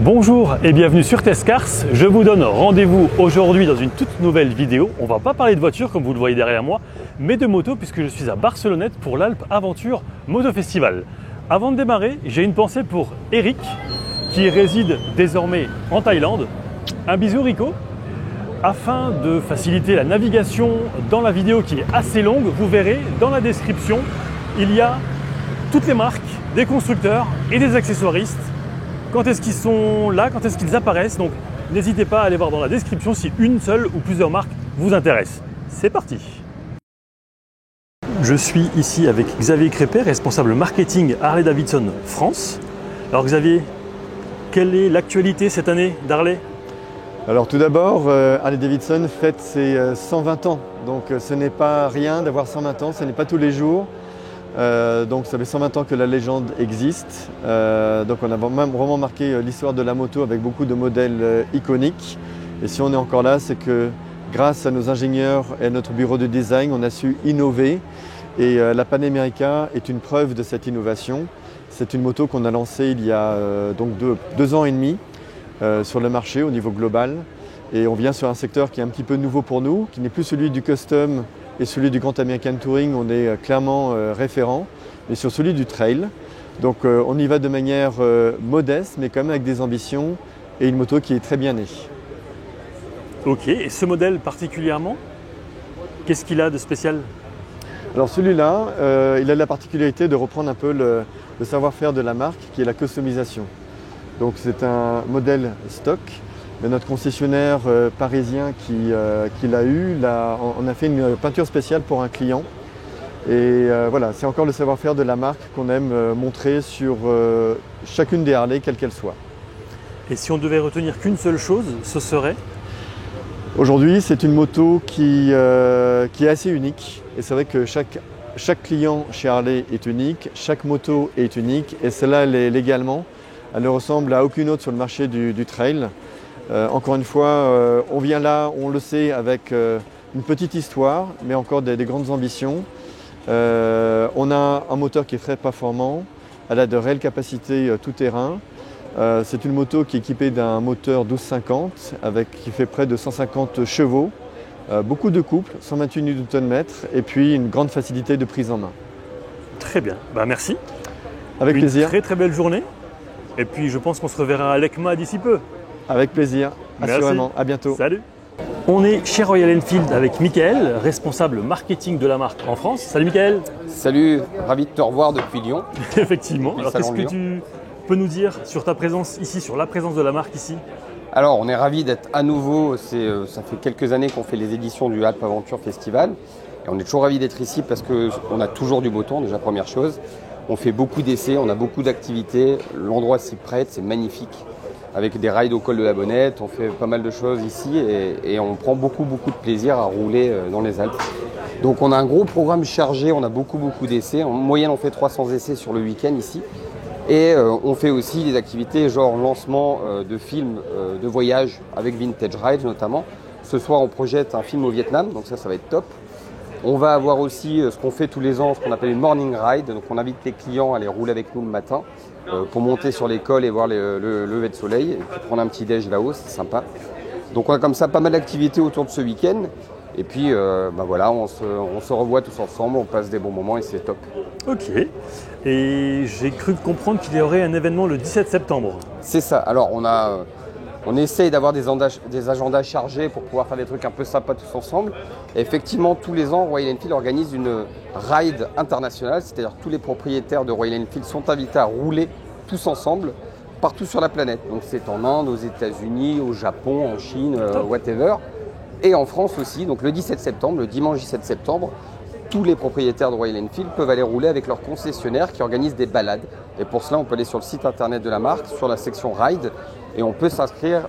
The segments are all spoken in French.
Bonjour et bienvenue sur Testcars. Je vous donne rendez-vous aujourd'hui dans une toute nouvelle vidéo. On va pas parler de voiture comme vous le voyez derrière moi, mais de moto puisque je suis à Barcelonnette pour l'Alpe Aventure Moto Festival. Avant de démarrer, j'ai une pensée pour Eric qui réside désormais en Thaïlande. Un bisou Rico. Afin de faciliter la navigation dans la vidéo qui est assez longue, vous verrez dans la description, il y a toutes les marques des constructeurs et des accessoiristes. Quand est-ce qu'ils sont là, quand est-ce qu'ils apparaissent, donc n'hésitez pas à aller voir dans la description si une seule ou plusieurs marques vous intéressent. C'est parti! Je suis ici avec Xavier Crépet, responsable marketing Harley-Davidson France. Alors Xavier, quelle est l'actualité cette année d'Harley? Alors tout d'abord, Harley-Davidson fête ses 120 ans, donc ce n'est pas rien d'avoir 120 ans, ce n'est pas tous les jours. Donc ça fait 120 ans que la légende existe, donc on a vraiment marqué l'histoire de la moto avec beaucoup de modèles iconiques. Et si on est encore là, c'est que grâce à nos ingénieurs et à notre bureau de design, on a su innover. Et la Panamérica est une preuve de cette innovation. C'est une moto qu'on a lancée il y a donc deux ans et demi sur le marché au niveau global. Et on vient sur un secteur qui est un petit peu nouveau pour nous, qui n'est plus celui du custom et celui du Grand American Touring, on est clairement référent, mais sur celui du trail. Donc on y va de manière modeste, mais quand même avec des ambitions et une moto qui est très bien née. Ok, et ce modèle particulièrement, qu'est-ce qu'il a de spécial? Alors celui-là, il a la particularité de reprendre un peu le savoir-faire de la marque, qui est la customisation. Donc c'est un modèle stock. Mais notre concessionnaire parisien qui l'a eu, on a fait une peinture spéciale pour un client. Et voilà, c'est encore le savoir-faire de la marque qu'on aime montrer sur chacune des Harley, quelle qu'elle soit. Et si on devait retenir qu'une seule chose, ce serait? Aujourd'hui, c'est une moto qui est assez unique. Et c'est vrai que chaque client chez Harley est unique, chaque moto est unique. Et celle-là, elle est légalement, elle ne ressemble à aucune autre sur le marché du trail. Encore une fois, on vient là, on le sait, avec une petite histoire, mais encore des grandes ambitions. On a un moteur qui est très performant, elle a de réelles capacités tout-terrain. C'est une moto qui est équipée d'un moteur 1250 qui fait près de 150 chevaux, beaucoup de couple, 128 Nm et puis une grande facilité de prise en main. Très bien, merci. Avec plaisir. Très très belle journée. Et puis je pense qu'on se reverra à l'ECMA d'ici peu. Avec plaisir, assurément. À bientôt. Salut. On est chez Royal Enfield avec Mickaël, responsable marketing de la marque en France. Salut Mickaël. Salut, ravi de te revoir depuis Lyon. Effectivement. Alors qu'est-ce que tu peux nous dire sur ta présence ici, sur la présence de la marque ici? Alors on est ravis d'être à nouveau, ça fait quelques années qu'on fait les éditions du Alpe Aventure Festival. Et on est toujours ravis d'être ici parce qu'on a toujours du beau temps, déjà première chose. On fait beaucoup d'essais, on a beaucoup d'activités, l'endroit s'y prête, c'est magnifique. Avec des rides au col de la Bonnette, on fait pas mal de choses ici et on prend beaucoup de plaisir à rouler dans les Alpes. Donc on a un gros programme chargé, on a beaucoup d'essais. En moyenne, on fait 300 essais sur le week-end ici. Et on fait aussi des activités genre lancement de films de voyage avec Vintage Ride notamment. Ce soir, on projette un film au Vietnam, donc ça va être top. On va avoir aussi ce qu'on fait tous les ans, ce qu'on appelle une morning ride. Donc on invite les clients à aller rouler avec nous le matin pour monter sur les cols et voir le lever de soleil et puis prendre un petit déj là-haut, c'est sympa. Donc on a comme ça pas mal d'activités autour de ce week-end. Et puis voilà, on se revoit tous ensemble, on passe des bons moments et c'est top. Ok. Et j'ai cru comprendre qu'il y aurait un événement le 17 septembre. C'est ça. Alors on essaye d'avoir des agendas chargés pour pouvoir faire des trucs un peu sympas tous ensemble. Et effectivement, tous les ans, Royal Enfield organise une ride internationale, c'est-à-dire tous les propriétaires de Royal Enfield sont invités à rouler tous ensemble partout sur la planète. Donc c'est en Inde, aux États-Unis, au Japon, en Chine, whatever. Et en France aussi, donc le 17 septembre, le dimanche 17 septembre, tous les propriétaires de Royal Enfield peuvent aller rouler avec leurs concessionnaires qui organisent des balades. Et pour cela, on peut aller sur le site internet de la marque, sur la section Ride, et on peut s'inscrire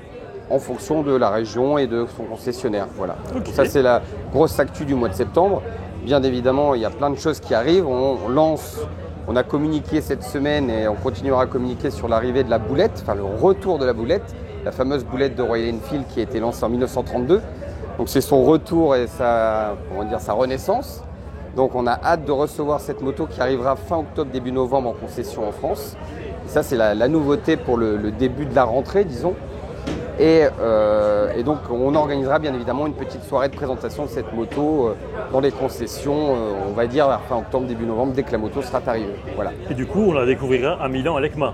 en fonction de la région et de son concessionnaire. Voilà. Okay. Ça, c'est la grosse actu du mois de septembre. Bien évidemment, il y a plein de choses qui arrivent. On a communiqué cette semaine et on continuera à communiquer sur l'arrivée de la boulette, enfin le retour de la boulette, la fameuse boulette de Royal Enfield qui a été lancée en 1932. Donc c'est son retour et sa renaissance. Donc on a hâte de recevoir cette moto qui arrivera fin octobre, début novembre en concession en France. Et ça c'est la nouveauté pour le début de la rentrée, disons. Et donc on organisera bien évidemment une petite soirée de présentation de cette moto dans les concessions, on va dire fin octobre, début novembre, dès que la moto sera arrivée. Voilà. Et du coup, on la découvrira à Milan à l'ECMA.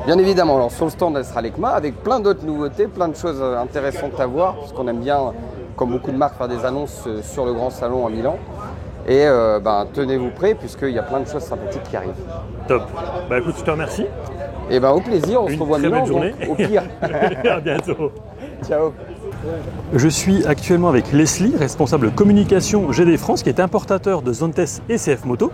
Bien évidemment, alors sur le stand elle sera l'ECMA avec plein d'autres nouveautés, plein de choses intéressantes à voir, parce qu'on aime bien, comme beaucoup de marques, faire des annonces sur le grand salon à Milan. Et tenez-vous prêts puisqu'il y a plein de choses sympathiques qui arrivent. Top. Bah écoute, je te remercie. Et au plaisir, on se revoit à Milan, journée. Donc, au pire. À bientôt. Ciao. Je suis actuellement avec Leslie, responsable communication GD France, qui est importateur de Zontes et CF Moto.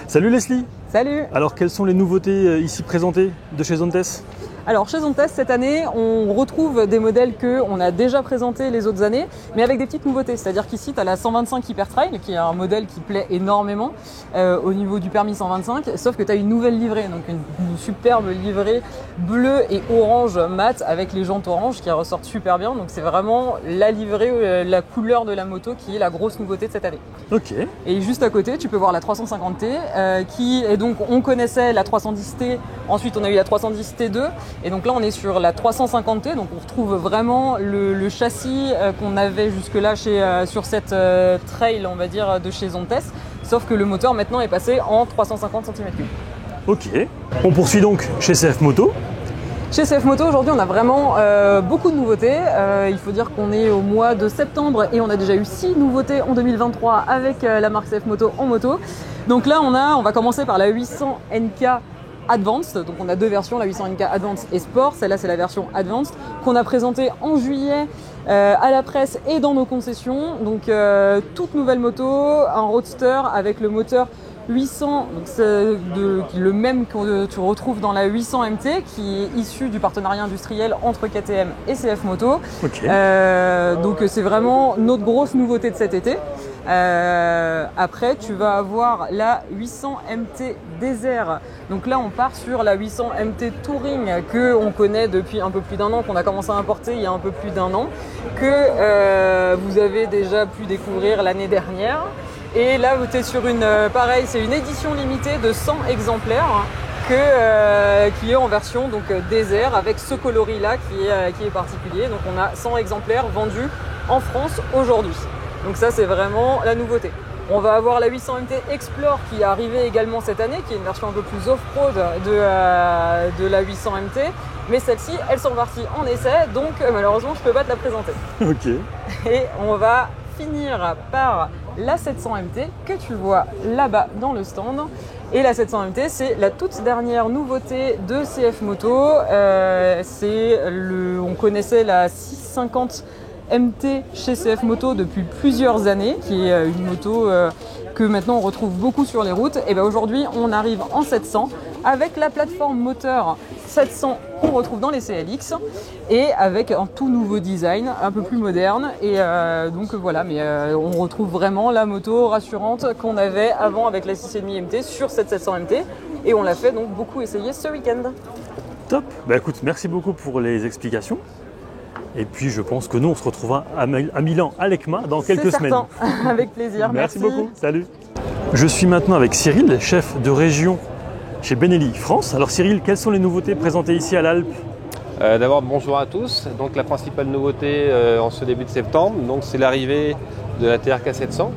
Salut Leslie. Salut. Alors quelles sont les nouveautés ici présentées de chez Zontes ? Alors chez Zontes cette année, on retrouve des modèles qu'on a déjà présentés les autres années, mais avec des petites nouveautés. C'est-à-dire qu'ici, tu as la 125 Hypertrail, qui est un modèle qui plaît énormément au niveau du permis 125, sauf que tu as une nouvelle livrée, donc une superbe livrée bleue et orange mat avec les jantes orange qui ressortent super bien. Donc c'est vraiment la livrée, la couleur de la moto qui est la grosse nouveauté de cette année. Ok. Et juste à côté, tu peux voir la 350T, qui est donc, on connaissait la 310T, ensuite on a eu la 310T2, et donc là on est sur la 350T, donc on retrouve vraiment le châssis qu'on avait jusque-là sur cette trail, on va dire, de chez Zontes, sauf que le moteur maintenant est passé en 350 cm3. Ok. On poursuit donc chez CF Moto. Chez CF Moto, aujourd'hui, on a vraiment beaucoup de nouveautés. Il faut dire qu'on est au mois de septembre et on a déjà eu 6 nouveautés en 2023 avec la marque CF Moto en moto. Donc là, on va commencer par la 800 NK Advanced. Donc on a deux versions, la 800 NK Advanced et Sport. Celle-là, c'est la version Advanced qu'on a présentée en juillet à la presse et dans nos concessions. Donc toute nouvelle moto, un roadster avec le moteur 800, donc c'est le même que tu retrouves dans la 800 MT qui est issu du partenariat industriel entre KTM et CF Moto. Ok. Donc c'est vraiment notre grosse nouveauté de cet été. Après tu vas avoir la 800 MT Desert. Donc là on part sur la 800 MT Touring que on connaît depuis un peu plus d'un an, qu'on a commencé à importer il y a un peu plus d'un an, que vous avez déjà pu découvrir l'année dernière. Et là, vous êtes sur pareil, c'est une édition limitée de 100 exemplaires qui est en version donc désert avec ce coloris-là qui est particulier. Donc on a 100 exemplaires vendus en France aujourd'hui. Donc ça, c'est vraiment la nouveauté. On va avoir la 800 MT Explore qui est arrivée également cette année, qui est une version un peu plus off-road de la 800 MT. Mais celle-ci, elles sont parties en essai, donc malheureusement, je ne peux pas te la présenter. Ok. Et on va finir par la 700 MT que tu vois là-bas dans le stand. Et la 700 MT, c'est la toute dernière nouveauté de CF Moto. On connaissait la 650 MT chez CF Moto depuis plusieurs années, qui est une moto que maintenant on retrouve beaucoup sur les routes. Et bien aujourd'hui, on arrive en 700 avec la plateforme moteur 700 qu'on retrouve dans les CLX et avec un tout nouveau design, un peu plus moderne. Et donc voilà, mais on retrouve vraiment la moto rassurante qu'on avait avant avec la 6,5 MT sur cette 700 MT. Et on l'a fait donc beaucoup essayer ce week-end. Top. Bah écoute, merci beaucoup pour les explications. Et puis je pense que nous on se retrouvera à Milan à l'ECMA dans quelques semaines. Avec plaisir. Merci beaucoup. Salut. Je suis maintenant avec Cyril, chef de région chez Benelli France. Alors Cyril, quelles sont les nouveautés présentées ici à l'Alpe ? D'abord bonjour à tous. Donc la principale nouveauté en ce début de septembre, c'est l'arrivée de la TRK 700,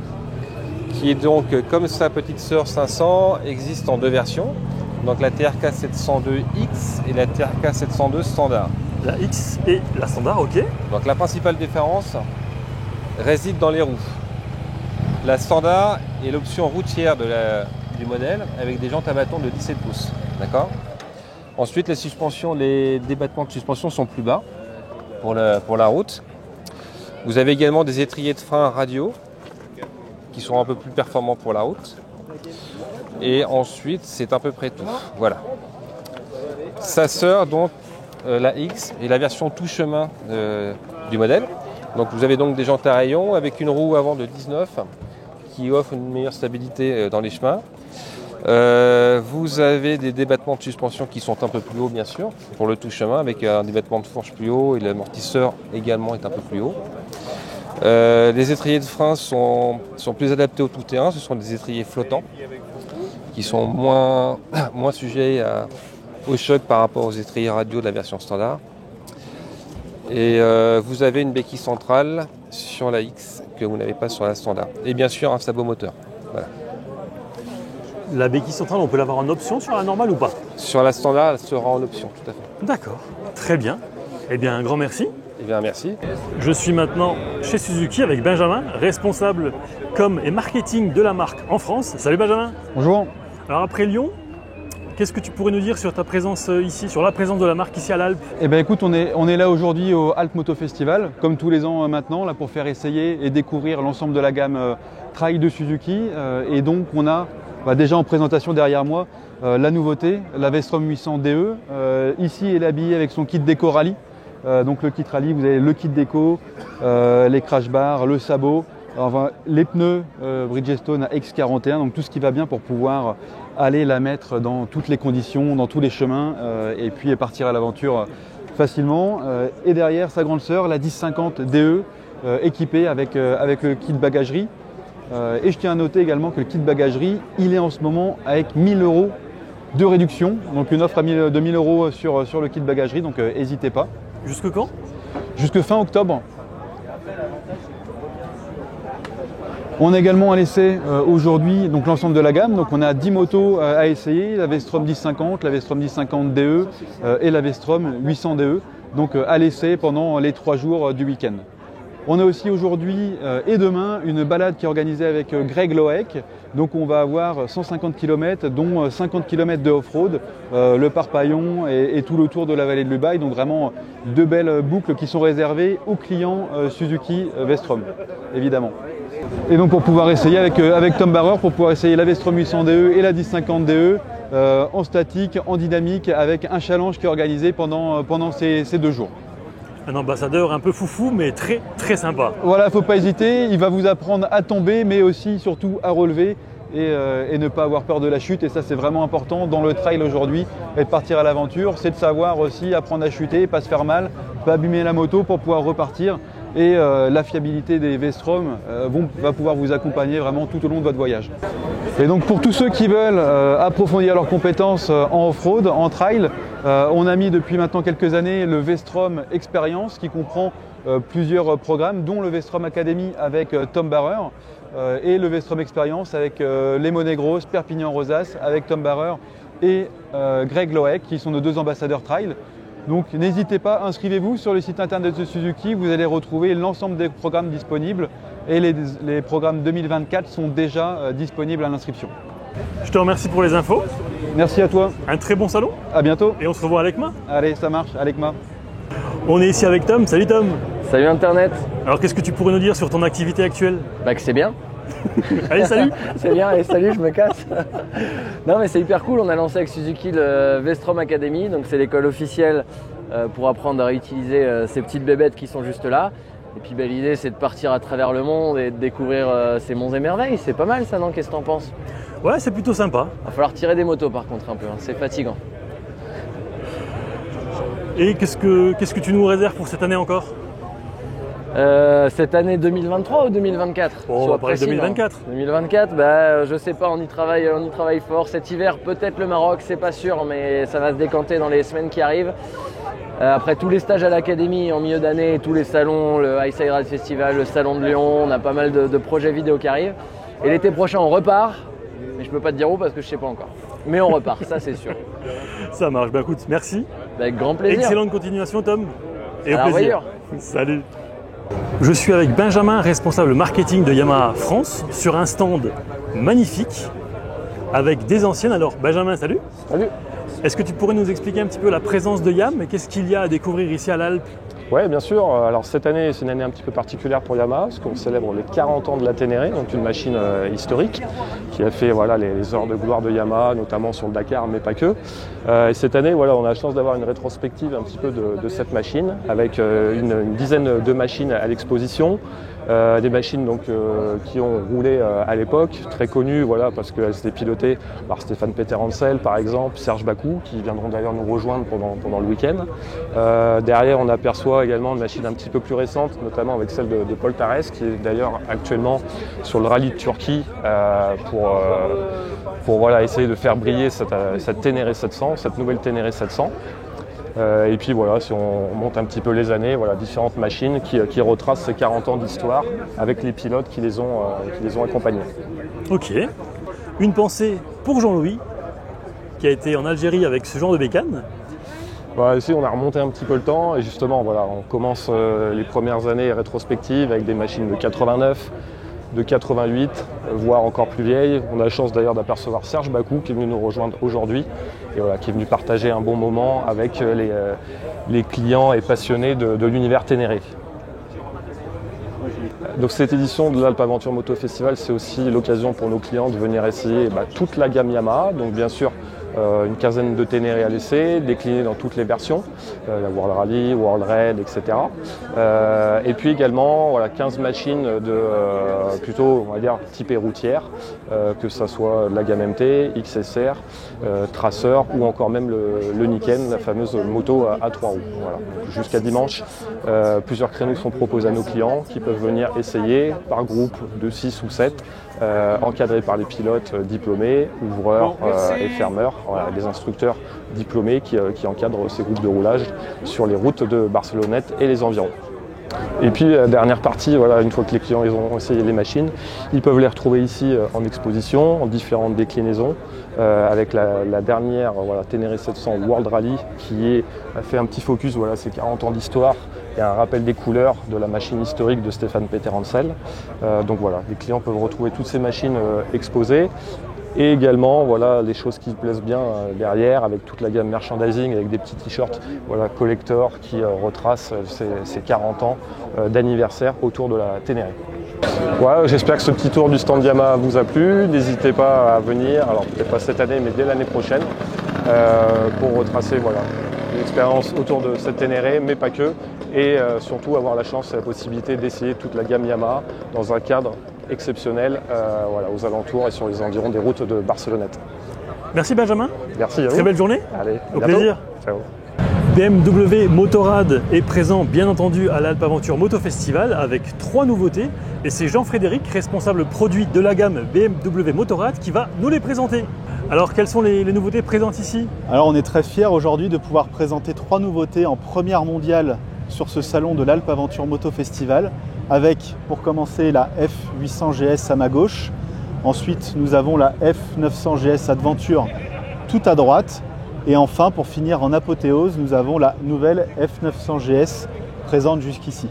qui est donc comme sa petite sœur 500, existe en deux versions. Donc la TRK 702X et la TRK 702 standard. La X et la standard, ok. Donc la principale différence réside dans les roues. La standard est l'option routière du modèle avec des jantes à bâton de 17 pouces. D'accord ? Ensuite, les débattements de suspension sont plus bas pour la route. Vous avez également des étriers de frein radio qui sont un peu plus performants pour la route. Et ensuite, c'est à peu près tout. Voilà. Sa sœur, donc, la X est la version tout chemin du modèle. Donc vous avez donc des jantes à rayons avec une roue avant de 19 qui offre une meilleure stabilité dans les chemins. Vous avez des débattements de suspension qui sont un peu plus hauts bien sûr pour le tout chemin avec un débattement de fourche plus haut et l'amortisseur également est un peu plus haut. Les étriers de frein sont plus adaptés au tout-terrain. Ce sont des étriers flottants qui sont moins sujets au choc par rapport aux étriers radio de la version standard. Et vous avez une béquille centrale sur la X que vous n'avez pas sur la standard. Et bien sûr un sabot moteur. Voilà. La béquille centrale, on peut l'avoir en option sur la normale ou pas? Sur la standard, elle sera en option, tout à fait. D'accord, très bien. Eh bien, un grand merci. Eh bien, merci. Je suis maintenant chez Suzuki avec Benjamin, responsable com et marketing de la marque en France. Salut Benjamin. Bonjour. Alors après Lyon, qu'est-ce que tu pourrais nous dire sur ta présence ici, sur la présence de la marque ici à l'Alpe? Eh bien écoute, on est là aujourd'hui au Alpe Moto Festival, comme tous les ans maintenant, là pour faire essayer et découvrir l'ensemble de la gamme Trail de Suzuki. Et donc on a déjà en présentation derrière moi la nouveauté, la V-Strom 800 DE. Ici elle est habillée avec son kit déco rallye. Donc le kit rallye, vous avez le kit déco, les crash bars, le sabot, enfin, les pneus Bridgestone X41, donc tout ce qui va bien pour pouvoir aller la mettre dans toutes les conditions, dans tous les chemins et puis partir à l'aventure facilement. Et derrière sa grande sœur, la 1050 DE, équipée avec le kit bagagerie. Et je tiens à noter également que le kit bagagerie, il est en ce moment avec 1000 € de réduction, donc une offre de 1000 € sur le kit bagagerie, donc n'hésitez pas. Jusque quand? Jusque fin octobre. On a également à l'essai aujourd'hui l'ensemble de la gamme. Donc on a 10 motos à essayer, la V-Strom 1050, la V-Strom 1050 DE et la V-Strom 800 DE. Donc à l'essai pendant les 3 jours du week-end. On a aussi aujourd'hui et demain une balade qui est organisée avec Greg Loeck. Donc on va avoir 150 km dont 50 km de off-road, le Parpaillon et tout le tour de la vallée de l'Ubaye. Donc vraiment 2 belles boucles qui sont réservées aux clients Suzuki V-Strom, évidemment. Et donc pour pouvoir essayer avec Tom Barrer, pour pouvoir essayer la V-Strom 800 DE et la 1050 DE en statique, en dynamique, avec un challenge qui est organisé pendant ces 2 jours. Un ambassadeur un peu foufou, mais très très sympa. Voilà, il ne faut pas hésiter, il va vous apprendre à tomber, mais aussi surtout à relever et ne pas avoir peur de la chute. Et ça, c'est vraiment important dans le trail aujourd'hui, et de partir à l'aventure, c'est de savoir aussi apprendre à chuter, pas se faire mal, pas abîmer la moto pour pouvoir repartir. Et la fiabilité des V-Strom va pouvoir vous accompagner vraiment tout au long de votre voyage. Et donc pour tous ceux qui veulent approfondir leurs compétences en off-road, en trail, on a mis depuis maintenant quelques années le V-Strom Experience qui comprend plusieurs programmes, dont le V-Strom Academy avec Tom Barrer et le V-Strom Experience avec les Monegros, Perpignan-Rosas avec Tom Barrer et Greg Loeck qui sont nos 2 ambassadeurs trail. Donc n'hésitez pas, inscrivez-vous sur le site internet de Suzuki, vous allez retrouver l'ensemble des programmes disponibles et les programmes 2024 sont déjà disponibles à l'inscription. Je te remercie pour les infos. Merci à toi. Un très bon salon. À bientôt. Et on se revoit à l'ECMA. Allez, ça marche, à l'ECMA. On est ici avec Tom. Salut Tom. Salut Internet. Alors qu'est-ce que tu pourrais nous dire sur ton activité actuelle? Bah que c'est bien. Allez, salut. C'est bien, allez salut, je me casse. Non mais c'est hyper cool, on a lancé avec Suzuki le V-Strom Academy, donc c'est l'école officielle pour apprendre à réutiliser ces petites bébêtes qui sont juste là. Et puis l'idée c'est de partir à travers le monde et de découvrir ces monts et merveilles, c'est pas mal ça non? Qu'est-ce que t'en penses? Ouais, c'est plutôt sympa. Va falloir tirer des motos par contre un peu, hein. C'est fatigant. Et qu'est-ce que tu nous réserves pour cette année encore? Cette année 2023 ou 2024? On va parler 2024. 2024, bah, je sais pas, on y travaille fort. Cet hiver, peut-être le Maroc, c'est pas sûr, mais ça va se décanter dans les semaines qui arrivent. Après tous les stages à l'académie en milieu d'année, tous les salons, le Highside Ride Festival, le salon de Lyon, on a pas mal de projets vidéo qui arrivent. Et l'été prochain, on repart, mais je peux pas te dire où parce que je sais pas encore. Mais on repart, ça c'est sûr. Ça marche, bah écoute, merci. Avec grand plaisir. Excellente continuation Tom. Et au À la plaisir. revoyure. Salut. Je suis avec Benjamin, responsable marketing de Yamaha France, sur un stand magnifique avec des anciennes. Alors Benjamin, salut. Salut. Est-ce que tu pourrais nous expliquer un petit peu la présence de Yam et qu'est-ce qu'il y a à découvrir ici à l'Alpe? Oui, bien sûr. Alors cette année, c'est une année un petit peu particulière pour Yamaha, parce qu'on célèbre les 40 ans de la Ténéré, donc une machine historique qui a fait les heures de gloire de Yamaha, notamment sur le Dakar, mais pas que. Et cette année, on a la chance d'avoir une rétrospective un petit peu de cette machine, avec une dizaine de machines à l'exposition. Des machines donc, qui ont roulé à l'époque, très connues voilà, parce qu'elles étaient pilotées par Stéphane Peter Hansel par exemple, Serge Bakou, qui viendront d'ailleurs nous rejoindre pendant le week-end. Derrière on aperçoit également une machine un petit peu plus récente, notamment avec celle de Paul Tarès, qui est d'ailleurs actuellement sur le rallye de Turquie pour voilà, essayer de faire briller cette Ténéré 700, cette nouvelle Ténéré 700. Et puis voilà, si on monte un petit peu les années, voilà, différentes machines qui retracent ces 40 ans d'histoire avec les pilotes qui les ont accompagnés. Ok. Une pensée pour Jean-Louis, qui a été en Algérie avec ce genre de bécane. Voilà, ici on a remonté un petit peu le temps et justement voilà, on commence les premières années rétrospectives avec des machines de 89, de 88, voire encore plus vieilles. On a la chance d'ailleurs d'apercevoir Serge Bakou qui est venu nous rejoindre aujourd'hui et voilà, qui est venu partager un bon moment avec les clients et passionnés de l'univers Ténéré. Donc cette édition de l'Alpes Aventure Moto Festival, c'est aussi l'occasion pour nos clients de venir essayer toute la gamme Yamaha, donc bien sûr une quinzaine de Ténéré à l'essai, déclinés dans toutes les versions, la World Rally, World Raid, etc. Et puis également voilà, 15 machines plutôt on va dire typées routières, que ce soit de la gamme MT, XSR, Tracer ou encore même le Niken, la fameuse moto à 3 roues. Voilà. Jusqu'à dimanche, plusieurs créneaux sont proposés à nos clients qui peuvent venir essayer par groupe de 6 ou 7, encadrés par les pilotes diplômés, ouvreurs et fermeurs. Voilà, des instructeurs diplômés qui encadrent ces groupes de roulage sur les routes de Barcelonnette et les environs. Et puis dernière partie, voilà, une fois que les clients ils ont essayé les machines, ils peuvent les retrouver ici en exposition, en différentes déclinaisons, avec la dernière voilà, Ténéré 700 World Rally qui a fait un petit focus, voilà, ces 40 ans d'histoire et un rappel des couleurs de la machine historique de Stéphane Peter Hansel. Donc voilà, les clients peuvent retrouver toutes ces machines exposées. Et également, voilà, les choses qui plaisent bien derrière, avec toute la gamme merchandising, avec des petits t-shirts voilà, collector qui retracent ces 40 ans d'anniversaire autour de la Ténéré. Voilà, j'espère que ce petit tour du stand Yamaha vous a plu. N'hésitez pas à venir, alors peut-être pas cette année, mais dès l'année prochaine, pour retracer voilà, une expérience autour de cette Ténéré, mais pas que. Et surtout avoir la chance et la possibilité d'essayer toute la gamme Yamaha dans un cadre exceptionnel voilà, aux alentours et sur les environs des routes de Barcelonnette. Merci Benjamin. Merci à vous. Très belle journée. Allez, au bientôt. plaisir. Ciao. BMW Motorrad est présent bien entendu à l'Alpes Aventure Moto Festival avec 3 nouveautés et c'est Jean-Frédéric, responsable produit de la gamme BMW Motorrad, qui va nous les présenter. Alors quelles sont les nouveautés présentes ici? Alors on est très fiers aujourd'hui de pouvoir présenter 3 nouveautés en première mondiale sur ce salon de l'Alpes Aventure Moto Festival, avec pour commencer la F800 GS à ma gauche. Ensuite nous avons la F900 GS Adventure tout à droite. Et enfin, pour finir en apothéose, nous avons la nouvelle F900 GS présente jusqu'ici.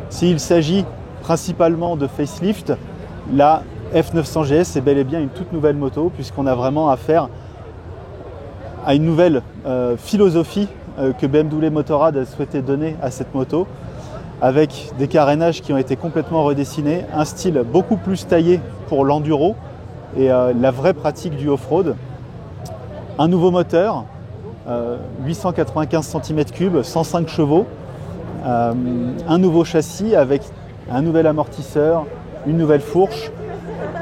S'il s'agit principalement de facelift, la F900 GS est bel et bien une toute nouvelle moto, puisqu'on a vraiment affaire à une nouvelle philosophie que BMW Motorrad a souhaité donner à cette moto, avec des carénages qui ont été complètement redessinés, un style beaucoup plus taillé pour l'enduro et la vraie pratique du off-road. Un nouveau moteur, 895 cm3, 105 chevaux, un nouveau châssis avec un nouvel amortisseur, une nouvelle fourche.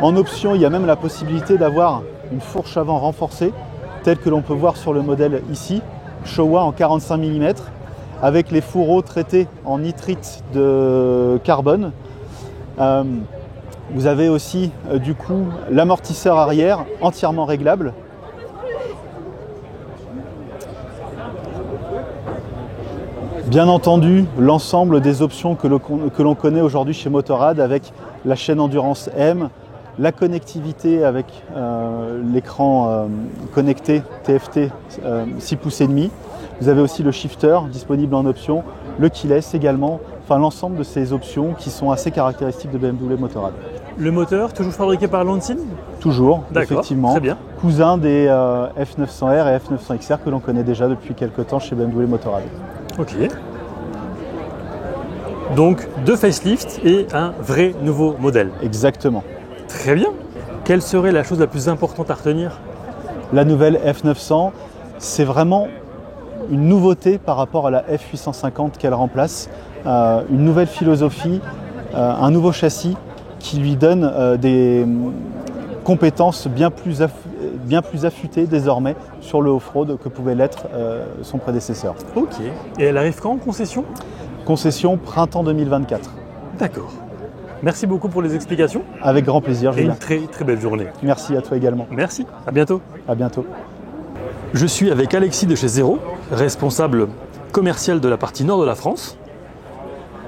En option, il y a même la possibilité d'avoir une fourche avant renforcée, telle que l'on peut voir sur le modèle ici, Showa en 45 mm, avec les fourreaux traités en nitrite de carbone. Vous avez aussi du coup l'amortisseur arrière entièrement réglable. Bien entendu, l'ensemble des options que l'on connaît aujourd'hui chez Motorrad, avec la chaîne Endurance M, la connectivité avec l'écran connecté TFT 6 pouces et demi. Vous avez aussi le shifter disponible en option, le keyless également, enfin l'ensemble de ces options qui sont assez caractéristiques de BMW Motorrad. Le moteur, toujours fabriqué par Lansing? Toujours, effectivement. Très bien. Cousin des F900R et F900XR que l'on connaît déjà depuis quelques temps chez BMW Motorrad. Ok. Donc 2 facelifts et un vrai nouveau modèle. Exactement. Très bien. Quelle serait la chose la plus importante à retenir? La nouvelle F900, c'est vraiment une nouveauté par rapport à la F850 qu'elle remplace, une nouvelle philosophie, un nouveau châssis qui lui donne des compétences bien plus affûtées désormais sur le off-road que pouvait l'être son prédécesseur. Ok. Et elle arrive quand en concession? Concession printemps 2024. D'accord. Merci beaucoup pour les explications. Avec grand plaisir, Et Julien. une très très belle journée. Merci à toi également. Merci, à bientôt. À bientôt. Je suis avec Alexis de chez Zero, responsable commercial de la partie nord de la France.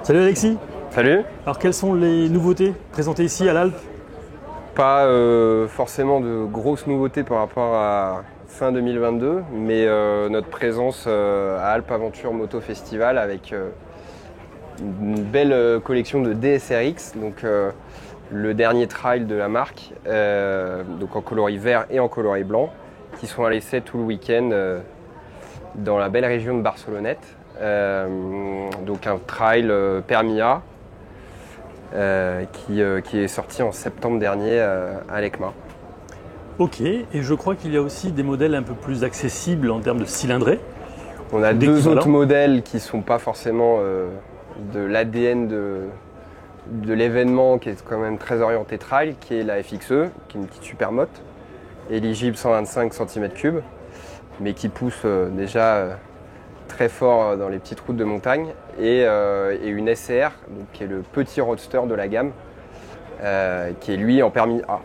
Salut Alexis. Salut. Alors quelles sont les nouveautés présentées ici à l'Alpe? Pas forcément de grosses nouveautés par rapport à fin 2022, mais notre présence à Alpes Aventure Moto Festival avec une belle collection de DSRX, donc le dernier trail de la marque, donc en coloris vert et en coloris blanc, qui sont à l'essai tout le week-end dans la belle région de Barcelonnette. Donc un trail permis A qui est sorti en septembre dernier à l'ECMA. Ok, et je crois qu'il y a aussi des modèles un peu plus accessibles en termes de cylindrée. On a deux autres modèles qui ne sont pas forcément de l'ADN de l'événement, qui est quand même très orienté trail, qui est la FXE, qui est une petite supermoto, éligible 125 cm3, mais qui pousse déjà très fort dans les petites routes de montagne, et une SCR, donc, qui est le petit roadster de la gamme, qui est lui en permis A.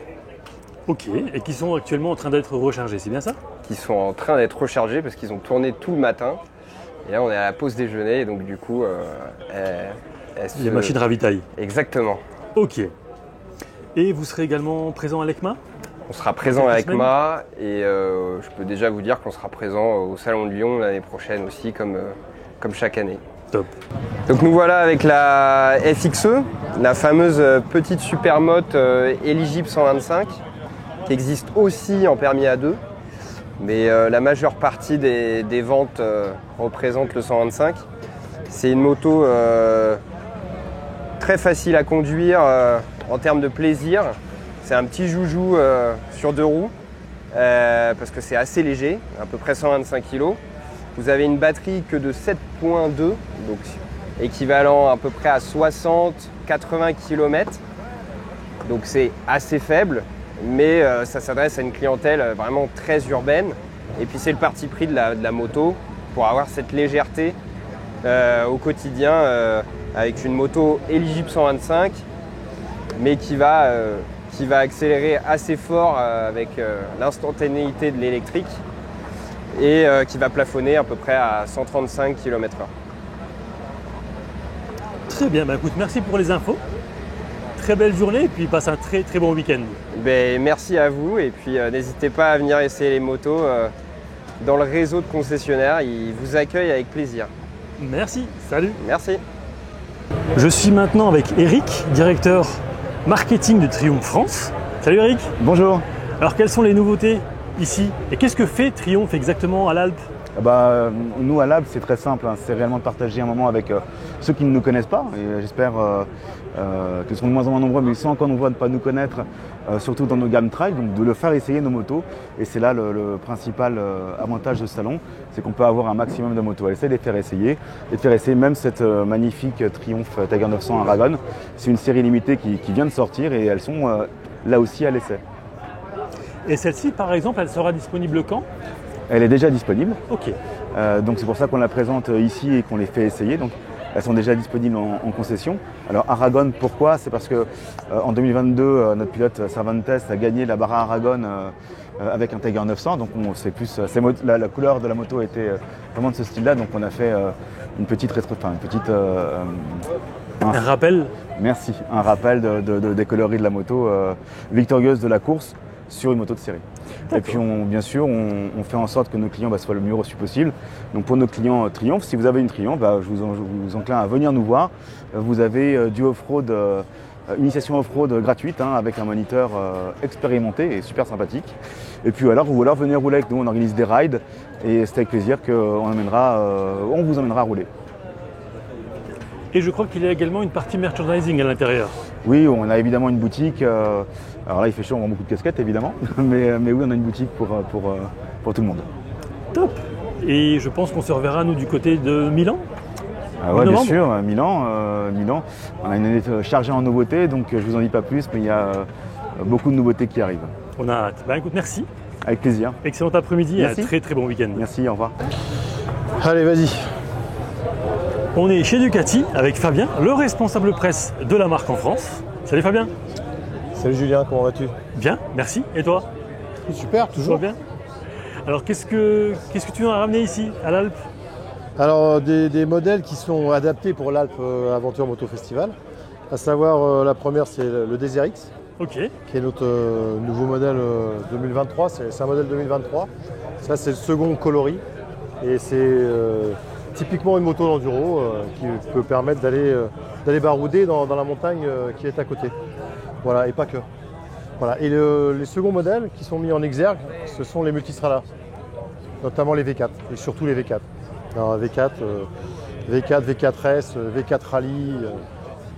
Ok, et qui sont actuellement en train d'être rechargés, c'est bien ça? Qui sont en train d'être rechargés parce qu'ils ont tourné tout le matin. Et là, on est à la pause déjeuner, et donc du coup, les machines ravitaillent. Exactement. Ok. Et vous serez également présent à l'ECMA? On sera présent à l'ECMA, et je peux déjà vous dire qu'on sera présent au Salon de Lyon l'année prochaine aussi, comme chaque année. Top. Donc nous voilà avec la FXE, la fameuse petite supermoto éligible 125, qui existe aussi en permis A2. Mais la majeure partie des ventes représente le 125. C'est une moto très facile à conduire en termes de plaisir. C'est un petit joujou sur deux roues parce que c'est assez léger, à peu près 125 kg. Vous avez une batterie que de 7.2, donc équivalent à peu près à 60-80 km. Donc c'est assez faible. Mais ça s'adresse à une clientèle vraiment très urbaine. Et puis c'est le parti pris de la moto pour avoir cette légèreté au quotidien avec une moto éligible 125, mais qui va accélérer assez fort avec l'instantanéité de l'électrique et qui va plafonner à peu près à 135 km/h. Très bien, bah écoute, merci pour les infos. Très belle journée et puis passe un très très bon week-end. Ben, merci à vous, et puis n'hésitez pas à venir essayer les motos dans le réseau de concessionnaires, ils vous accueillent avec plaisir. Merci, salut. Merci. Je suis maintenant avec Eric, directeur marketing de Triumph France. Salut Eric. Bonjour. Alors quelles sont les nouveautés ici et qu'est-ce que fait Triumph exactement à l'Alpe? Nous à l'Alpe, c'est très simple, hein. C'est réellement de partager un moment avec ceux qui ne nous connaissent pas, et j'espère qu'ils sont de moins en moins nombreux, mais ils sont encore nombreux à ne pas nous connaître, surtout dans nos gammes trail, donc de le faire essayer nos motos. Et c'est là le principal avantage de ce salon, c'est qu'on peut avoir un maximum de motos. Elle essaie de les faire essayer, et de faire essayer même cette magnifique Triumph Tiger 900 Aragon. C'est une série limitée qui vient de sortir, et elles sont là aussi à l'essai. Et celle-ci, par exemple, elle sera disponible quand? Elle est déjà disponible. Ok. Donc c'est pour ça qu'on la présente ici et qu'on les fait essayer. Donc elles sont déjà disponibles en concession. Alors Aragon, pourquoi? C'est parce que en 2022, notre pilote Cervantes a gagné la Barra Aragon avec un Tiger 900. Donc la couleur de la moto était vraiment de ce style-là. Donc on a fait un rappel. Merci. Un rappel des coloris de la moto victorieuse de la course sur une moto de série. Et puis bien sûr, on fait en sorte que nos clients soient le mieux reçus possible. Donc pour nos clients Triumph, si vous avez une Triumph, je vous enclin à venir nous voir. Vous avez du off-road, initiation off-road gratuite, hein, avec un moniteur expérimenté et super sympathique. Et puis alors venez rouler avec nous, on organise des rides et c'est avec plaisir qu'on vous emmènera à rouler. Et je crois qu'il y a également une partie merchandising à l'intérieur. Oui, on a évidemment une boutique. Alors là, il fait chaud, on vend beaucoup de casquettes évidemment, mais oui, on a une boutique pour tout le monde. Top. Et je pense qu'on se reverra nous du côté de Milan. Ah ouais, bien sûr, Milan. On a une année chargée en nouveautés, donc je vous en dis pas plus, mais il y a beaucoup de nouveautés qui arrivent. On a hâte. Ben, écoute, merci. Avec plaisir. Excellent après-midi et un Merci. très très bon week-end. Merci, au revoir. Allez, vas-y. On est chez Ducati avec Fabien, le responsable presse de la marque en France. Salut Fabien. Salut Julien, comment vas-tu? Bien, merci. Et toi? Super, toujours bien. Alors qu'est-ce que tu nous as ramené ici à l'Alpe? Alors des modèles qui sont adaptés pour l'Alpe Aventure Moto Festival. À savoir la première c'est le Desert X, Ok. qui est notre nouveau modèle 2023. C'est un modèle 2023. Ça c'est le second coloris et c'est typiquement une moto d'enduro qui peut permettre d'aller barouder dans la montagne qui est à côté. Voilà, et pas que. Voilà. Et les seconds modèles qui sont mis en exergue, ce sont les Multistrada, notamment les V4 et surtout les V4. Alors, V4, V4S, V4 Rally,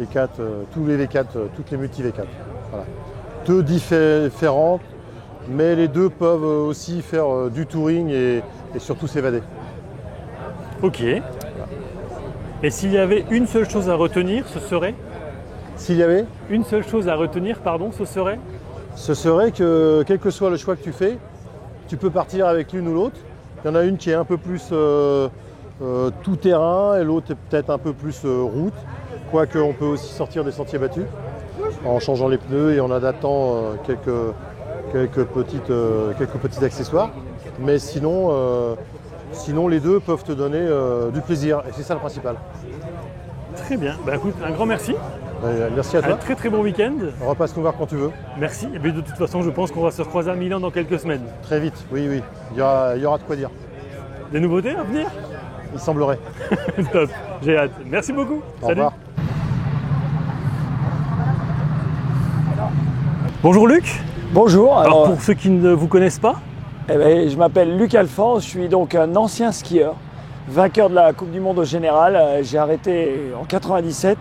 V4, tous les V4, toutes les multi V4. Voilà. Deux différentes, mais les deux peuvent aussi faire du touring et surtout s'évader. Ok. Et s'il y avait une seule chose à retenir, ce serait? S'il y avait? Une seule chose à retenir, pardon, ce serait? Ce serait que, quel que soit le choix que tu fais, tu peux partir avec l'une ou l'autre. Il y en a une qui est un peu plus tout terrain et l'autre est peut-être un peu plus route. Quoique on peut aussi sortir des sentiers battus en changeant les pneus et en adaptant quelques petits accessoires. Mais sinon les deux peuvent te donner du plaisir et c'est ça le principal. Très bien. Bah, écoute, un grand merci. Merci à toi. Un très très bon week-end. On repasse nous voir quand tu veux. Merci. Et puis de toute façon, je pense qu'on va se recroiser à Milan dans quelques semaines. Très vite, oui. Il y aura de quoi dire. Des nouveautés à venir? Il semblerait. Top. J'ai hâte. Merci beaucoup. Au Salut. revoir. Bonjour Luc. Bonjour. Alors pour ceux qui ne vous connaissent pas, je m'appelle Luc Alphonse, je suis donc un ancien skieur, vainqueur de la Coupe du Monde au général. J'ai arrêté en 97.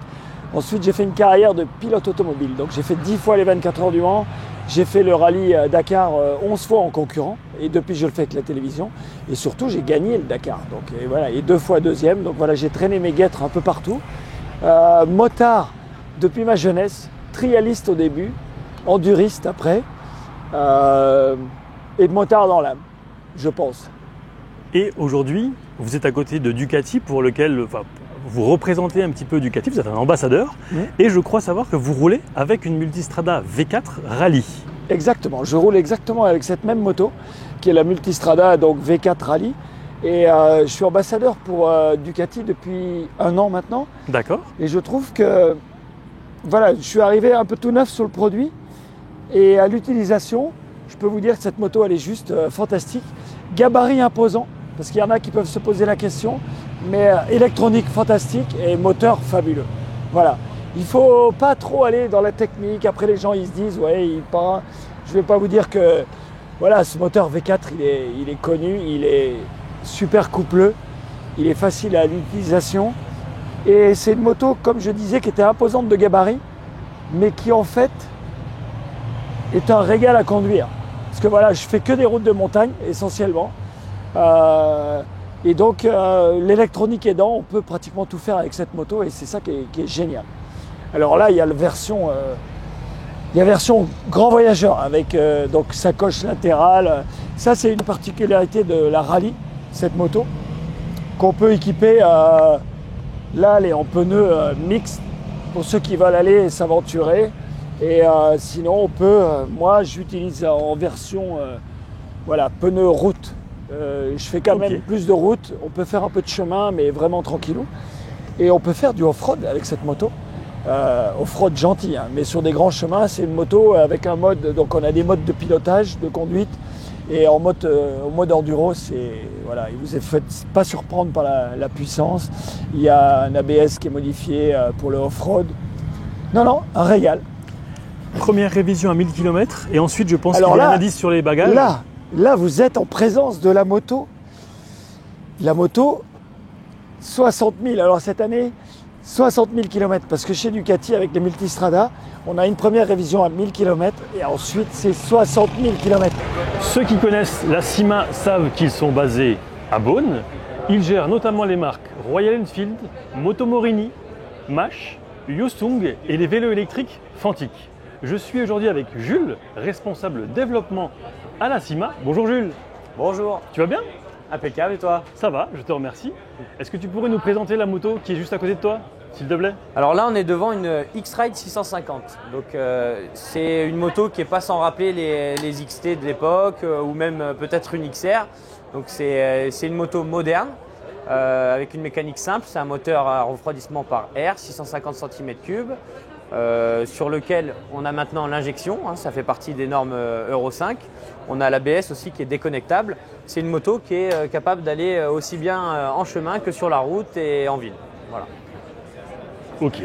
Ensuite, j'ai fait une carrière de pilote automobile. Donc j'ai fait 10 fois les 24 heures du Mans. J'ai fait le rallye Dakar 11 fois en concurrent. Et depuis, je le fais avec la télévision. Et surtout, j'ai gagné le Dakar. Donc, voilà, et 2 fois deuxième. Donc voilà, j'ai traîné mes guêtres un peu partout. Motard depuis ma jeunesse. Trialiste au début. Enduriste après. Et de motard dans l'âme, je pense. et aujourd'hui, vous êtes à côté de Ducati pour lequel vous représentez un petit peu Ducati, vous êtes un ambassadeur. Et je crois savoir que vous roulez avec une Multistrada V4 Rally. Exactement, je roule exactement avec cette même moto qui est la Multistrada donc V4 Rally. Et je suis ambassadeur pour Ducati depuis 1 an maintenant. D'accord. Et je trouve que voilà, je suis arrivé un peu tout neuf sur le produit. Et à l'utilisation, je peux vous dire que cette moto elle est juste fantastique. Gabarit imposant, parce qu'il y en a qui peuvent se poser la question, mais électronique fantastique et moteur fabuleux. Voilà. Il ne faut pas trop aller dans la technique. Après les gens ils se disent ouais, je ne vais pas vous dire que voilà, ce moteur V4 il est connu, il est super coupleux, il est facile à l'utilisation. Et c'est une moto, comme je disais, qui était imposante de gabarit, mais qui en fait est un régal à conduire. Parce que voilà, je fais que des routes de montagne essentiellement. Et donc l'électronique aidant, on peut pratiquement tout faire avec cette moto et c'est ça qui est génial. Alors là, il y a la version, grand voyageur avec donc sacoche latérale. Ça, c'est une particularité de la Rally, cette moto, qu'on peut équiper. Là, elle est en pneus mixtes pour ceux qui veulent aller s'aventurer. Et sinon, on peut, moi j'utilise en version voilà, pneus route. Je fais quand même plus de route. On peut faire un peu de chemin, mais vraiment tranquillou. Et on peut faire du off-road avec cette moto. Off-road gentil, hein, mais sur des grands chemins, c'est une moto avec un mode. Donc on a des modes de pilotage, de conduite. Et en mode enduro, voilà, il ne vous est pas surprendre par la puissance. Il y a un ABS qui est modifié pour le off-road. Non, un régal. Première révision à 1000 km et ensuite je pense qu'il y a un indice sur les bagages. Là, vous êtes en présence de la moto. La moto, 60 000. Alors cette année, 60 000 km. Parce que chez Ducati, avec les Multistrada, on a une première révision à 1000 km et ensuite c'est 60 000 km. Ceux qui connaissent la CIMA savent qu'ils sont basés à Beaune. Il gère notamment les marques Royal Enfield, Moto Morini, Mash, Yosung et les vélos électriques Fantic. Je suis aujourd'hui avec Jules, responsable développement à la CIMA. Bonjour Jules. Bonjour. Tu vas bien? Impeccable, et toi? Ça va, je te remercie. Est-ce que tu pourrais nous présenter la moto qui est juste à côté de toi, s'il te plaît? Alors là, on est devant une X-Ride 650. Donc c'est une moto qui n'est pas sans rappeler les XT de l'époque ou même peut-être une XR. Donc c'est une moto moderne avec une mécanique simple. C'est un moteur à refroidissement par air, 650 cm3. Sur lequel on a maintenant l'injection, hein, ça fait partie des normes Euro 5. On a l'ABS aussi qui est déconnectable. C'est une moto qui est capable d'aller aussi bien en chemin que sur la route et en ville. Voilà. Ok.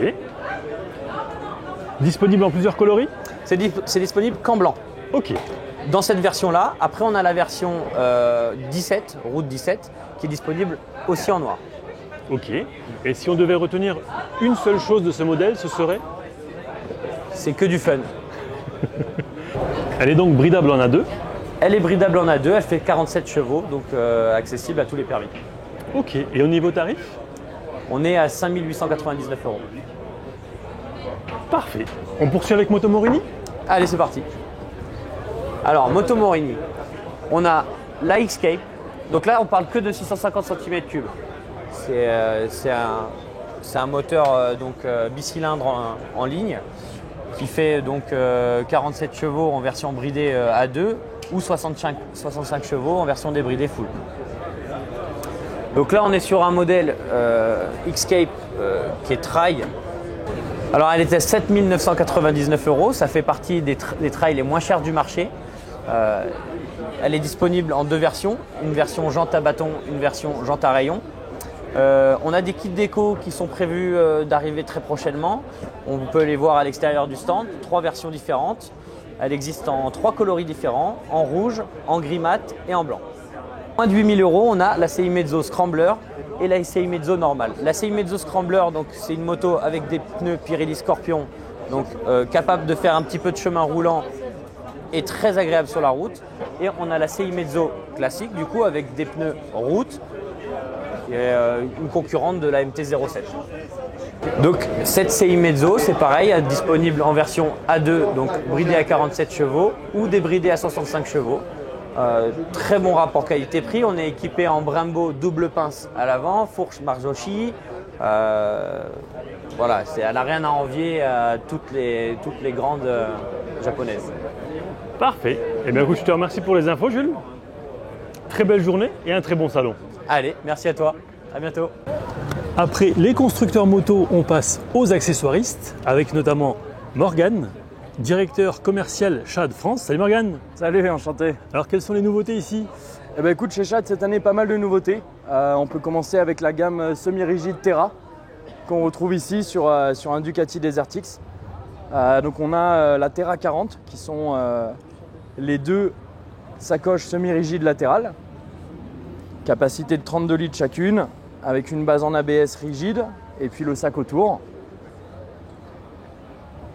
Disponible en plusieurs coloris? C'est disponible qu'en blanc. Ok. Dans cette version-là, après on a la version 17, route 17, qui est disponible aussi en noir. Ok. Et si on devait retenir une seule chose de ce modèle, ce serait? C'est que du fun. Elle est donc bridable en A2? Elle est bridable en A2, elle fait 47 chevaux, donc accessible à tous les permis. Ok. Et au niveau tarif? On est à 5 899 €. Parfait. On poursuit avec Moto Morini? Allez, c'est parti. Alors, Moto Morini, on a la X-Cape. Donc là, on parle que de 650 cm3. C'est un moteur bicylindre en ligne qui fait donc 47 chevaux en version bridée A2 ou 65 chevaux en version débridée full. Donc là, on est sur un modèle X-Cape qui est trail. Alors, elle était à 7 999 €. Ça fait partie des trails les moins chers du marché. Elle est disponible en deux versions, une version jante à bâton, une version jante à rayon. On a des kits déco qui sont prévus d'arriver très prochainement. On peut les voir à l'extérieur du stand, 3 versions différentes. Elle existe en 3 coloris différents, en rouge, en gris mat et en blanc. Moins de 8 000 €, on a la CI Mezzo Scrambler et la CI Mezzo normale. La CI Mezzo Scrambler, c'est une moto avec des pneus Pirelli Scorpion, donc capable de faire un petit peu de chemin roulant et très agréable sur la route. Et on a la CI Mezzo classique, du coup, avec des pneus route, qui est une concurrente de la MT-07. Donc cette CI Mezzo, c'est pareil, elle est disponible en version A2, donc bridée à 47 chevaux ou débridée à 65 chevaux. Très bon rapport qualité-prix. On est équipé en Brembo double pince à l'avant, fourche Marzocchi. Voilà, elle n'a rien à envier à toutes les grandes japonaises. Parfait. Eh bien écoute, je te remercie pour les infos, Jules. Très belle journée et un très bon salon. Allez, merci à toi. À bientôt. Après les constructeurs moto, on passe aux accessoiristes avec notamment Morgane, directeur commercial Shad France. Salut Morgane. Salut, enchanté. Alors quelles sont les nouveautés ici? Eh ben, écoute, chez Shad cette année pas mal de nouveautés. On peut commencer avec la gamme semi-rigide Terra qu'on retrouve ici sur un Ducati Desert X. Donc on a la Terra 40 qui sont les deux sacoches semi-rigides latérales. Capacité de 32 litres chacune avec une base en ABS rigide et puis le sac autour.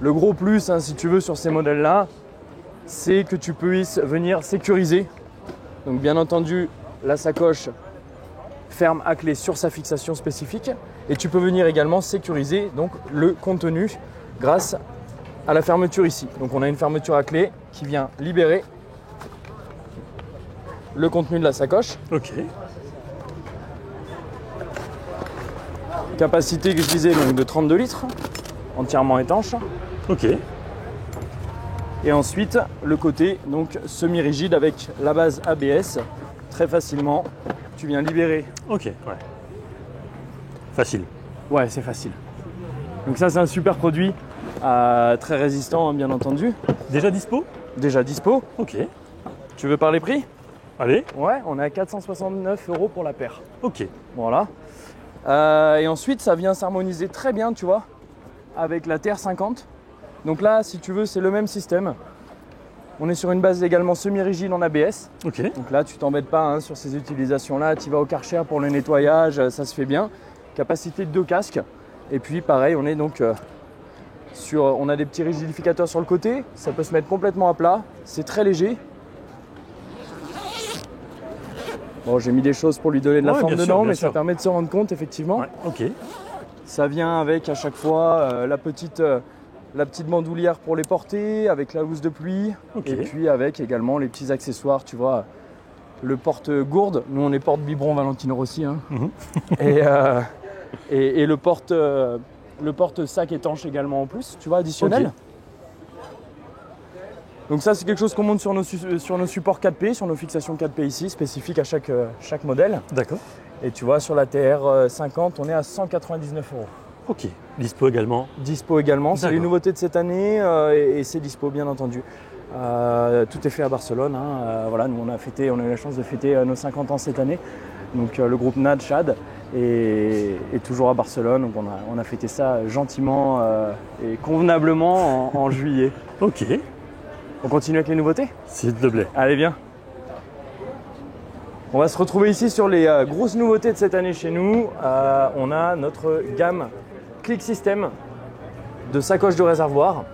Le gros plus, si tu veux, sur ces modèles-là, c'est que tu puisses venir sécuriser. Donc bien entendu, la sacoche ferme à clé sur sa fixation spécifique et tu peux venir également sécuriser donc, le contenu grâce à la fermeture ici. Donc on a une fermeture à clé qui vient libérer le contenu de la sacoche. Ok. Capacité que je disais donc de 32 litres, entièrement étanche. Ok. Et ensuite le côté donc semi-rigide avec la base ABS. Très facilement, tu viens libérer. Ok, ouais. Facile. Ouais, c'est facile. Donc ça c'est un super produit, très résistant bien entendu. Déjà dispo? Déjà dispo. Ok. Tu veux parler prix? Allez. Ouais, on est à 469 € pour la paire. Ok. Voilà. Et ensuite, ça vient s'harmoniser très bien, tu vois, avec la TR50. Donc là, si tu veux, c'est le même système. On est sur une base également semi-rigide en ABS. Ok. Donc là, tu t'embêtes pas sur ces utilisations-là. Tu vas au Karcher pour le nettoyage, ça se fait bien. Capacité de 2 casques. Et puis pareil, on est donc on a des petits rigidificateurs sur le côté. Ça peut se mettre complètement à plat. C'est très léger. Bon, j'ai mis des choses pour lui donner de la forme bien sûr, dedans, bien mais sûr. ça permet de se rendre compte effectivement. Ok. Ça vient avec à chaque fois la petite bandoulière pour les porter, avec la housse de pluie, Ok. et puis avec également les petits accessoires, tu vois, le porte-gourde. Nous on est porte-biberon Valentino Rossi, hein. Et le porte-sac étanche également en plus, tu vois, additionnel. Ok. Donc ça c'est quelque chose qu'on monte sur nos supports 4P, sur nos fixations 4P ici, spécifiques à chaque modèle. D'accord. Et tu vois, sur la TR50, on est à 199 €. Ok. Dispo également. Dispo également, c'est les D'accord. nouveautés de cette année et c'est dispo bien entendu. Tout est fait à Barcelone, hein. Voilà, nous on a eu la chance de fêter nos 50 ans cette année. Donc le groupe NAD Chad est toujours à Barcelone, donc on a fêté ça gentiment et convenablement en juillet. Ok. On continue avec les nouveautés? S'il te plaît. Allez, viens. On va se retrouver ici sur les grosses nouveautés de cette année chez nous. On a notre gamme Click System de sacoche de réservoir.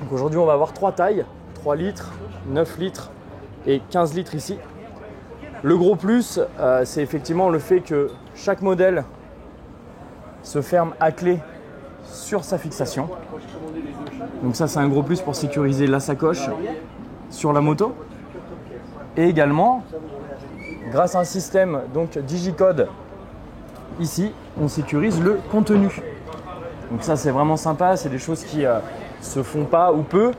Donc aujourd'hui, on va avoir 3 tailles, 3 litres, 9 litres et 15 litres ici. Le gros plus, c'est effectivement le fait que chaque modèle se ferme à clé sur sa fixation. Donc ça, c'est un gros plus pour sécuriser la sacoche sur la moto. Et également, grâce à un système donc Digicode, ici, on sécurise le contenu. Donc ça, c'est vraiment sympa, c'est des choses qui se font pas ou peu,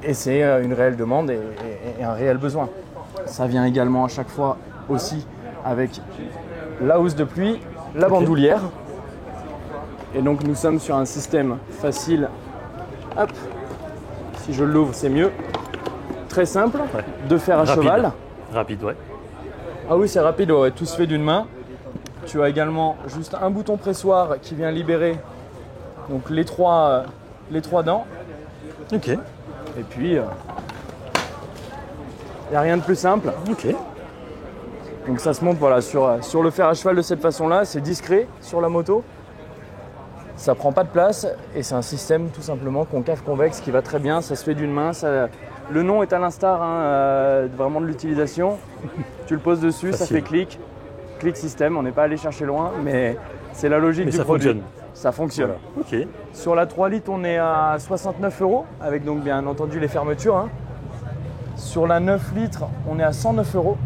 et c'est une réelle demande et un réel besoin. Ça vient également à chaque fois aussi avec la housse de pluie, la bandoulière. Et donc nous sommes sur un système facile. Hop, si je l'ouvre, c'est mieux. Très simple, de fer à cheval. Rapide, ouais. Ah oui, c'est rapide, ouais, tout se fait d'une main. Tu as également juste un bouton pressoir qui vient libérer donc les trois dents. Ok. Et puis, il n'y a rien de plus simple. Ok. Donc ça se monte voilà, sur le fer à cheval de cette façon-là, c'est discret sur la moto. Ça prend pas de place et c'est un système tout simplement concave convexe qui va très bien, ça se fait d'une main. Le nom est à l'instar vraiment de l'utilisation. Tu le poses dessus, Facile. ça fait clic. Click system, on n'est pas allé chercher loin, mais c'est la logique du ça produit. fonctionne. Ça fonctionne. Voilà. Ok. Sur la 3 litres, on est à 69 € avec donc bien entendu les fermetures, hein. Sur la 9 litres, on est à 109 €.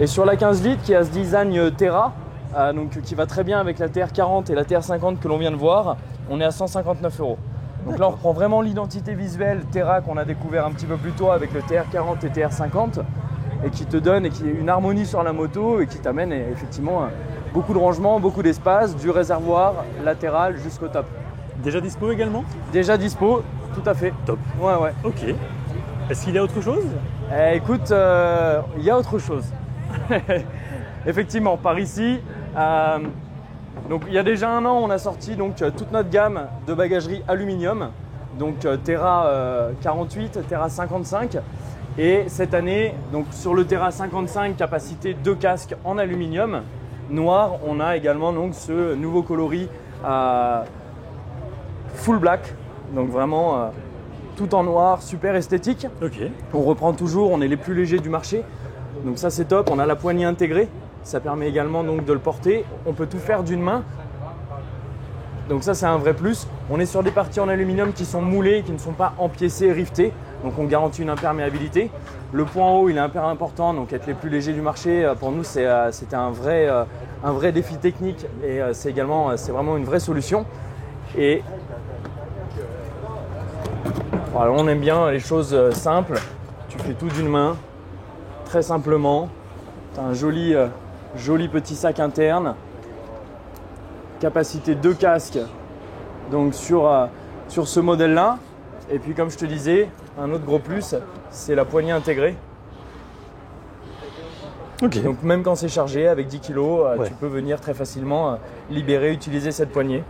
Et sur la 15 litres, qui a ce design Terra, donc qui va très bien avec la TR40 et la TR50 que l'on vient de voir, on est à 159 €. Donc là, on reprend vraiment l'identité visuelle Terra qu'on a découvert un petit peu plus tôt avec le TR40 et TR50 et qui te donne et qui est une harmonie sur la moto et qui t'amène effectivement beaucoup de rangement, beaucoup d'espace, du réservoir latéral jusqu'au top. Déjà dispo également? Déjà dispo, tout à fait. Top. Ouais, ouais. Ok. Est-ce qu'il y a autre chose? Écoute, il y a autre chose. Effectivement, par ici, donc il y a déjà un an, on a sorti donc toute notre gamme de bagagerie aluminium, donc Terra 48, Terra 55, et cette année, donc sur le Terra 55, capacité 2 casques en aluminium noir, on a également donc ce nouveau coloris full black, donc vraiment tout en noir, super esthétique. Ok. On reprend toujours, on est les plus légers du marché, donc ça c'est top. On a la poignée intégrée, ça permet également donc de le porter. On peut tout faire d'une main, donc ça c'est un vrai plus. On est sur des parties en aluminium qui sont moulées, qui ne sont pas empiécées, rivetées, donc on garantit une imperméabilité. Le point haut il est hyper important, donc être les plus légers du marché, pour nous c'était un vrai défi technique et c'est vraiment une vraie solution. Et voilà, on aime bien les choses simples, tu fais tout d'une main, très simplement. Tu as un joli petit sac interne, capacité 2 casques donc sur ce modèle là. Et puis comme je te disais, un autre gros plus, c'est la poignée intégrée. Ok. Donc même quand c'est chargé avec 10 kg, tu peux venir très facilement libérer, utiliser cette poignée.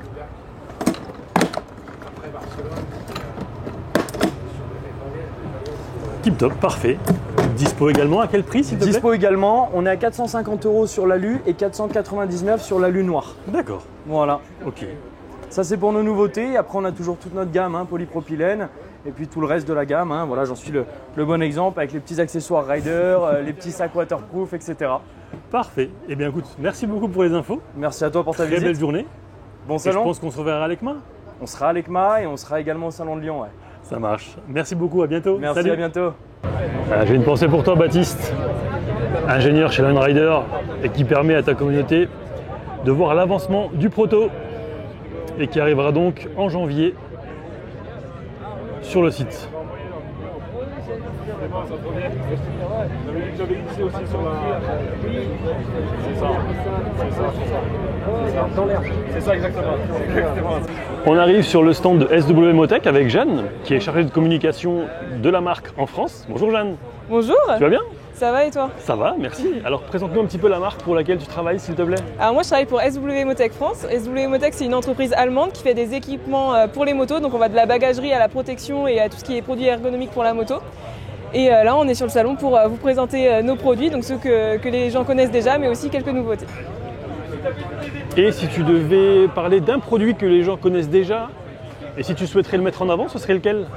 Tip top, parfait. Dispo également, à quel prix s'il te plaît? Dispo également, on est à 450 € sur l'alu et 499 sur l'alu noir. D'accord. Voilà. Ok. Ça c'est pour nos nouveautés. Après on a toujours toute notre gamme, hein, polypropylène. et puis tout le reste de la gamme. Hein. Voilà, j'en suis le bon exemple avec les petits accessoires rider, les petits sacs waterproof, etc. Parfait. Eh bien écoute, merci beaucoup pour les infos. Merci à toi pour ta visite. Très belle journée. Bon et salon. je pense qu'on se reverra à l'ECMA. On sera à l'ECMA et on sera également au Salon de Lyon. Ouais. Ça marche. Merci beaucoup, à bientôt. Merci, Salut. à bientôt. J'ai une pensée pour toi, Baptiste, ingénieur chez Line Rider et qui permet à ta communauté de voir l'avancement du proto et qui arrivera donc en janvier sur le site. C'est ça exactement. On arrive sur le stand de SW Motech avec Jeanne, qui est chargée de communication de la marque en France. Bonjour Jeanne. Bonjour. Tu vas bien? Ça va et toi? Ça va, merci. Alors présente-nous un petit peu la marque pour laquelle tu travailles, s'il te plaît. Alors moi je travaille pour SW Motech France. SW Motech c'est une entreprise allemande qui fait des équipements pour les motos. Donc on va de la bagagerie à la protection et à tout ce qui est produits ergonomiques pour la moto. Et là on est sur le salon pour vous présenter nos produits, donc ceux que les gens connaissent déjà, mais aussi quelques nouveautés. Et si tu devais parler d'un produit que les gens connaissent déjà, et si tu souhaiterais le mettre en avant, ce serait lequel?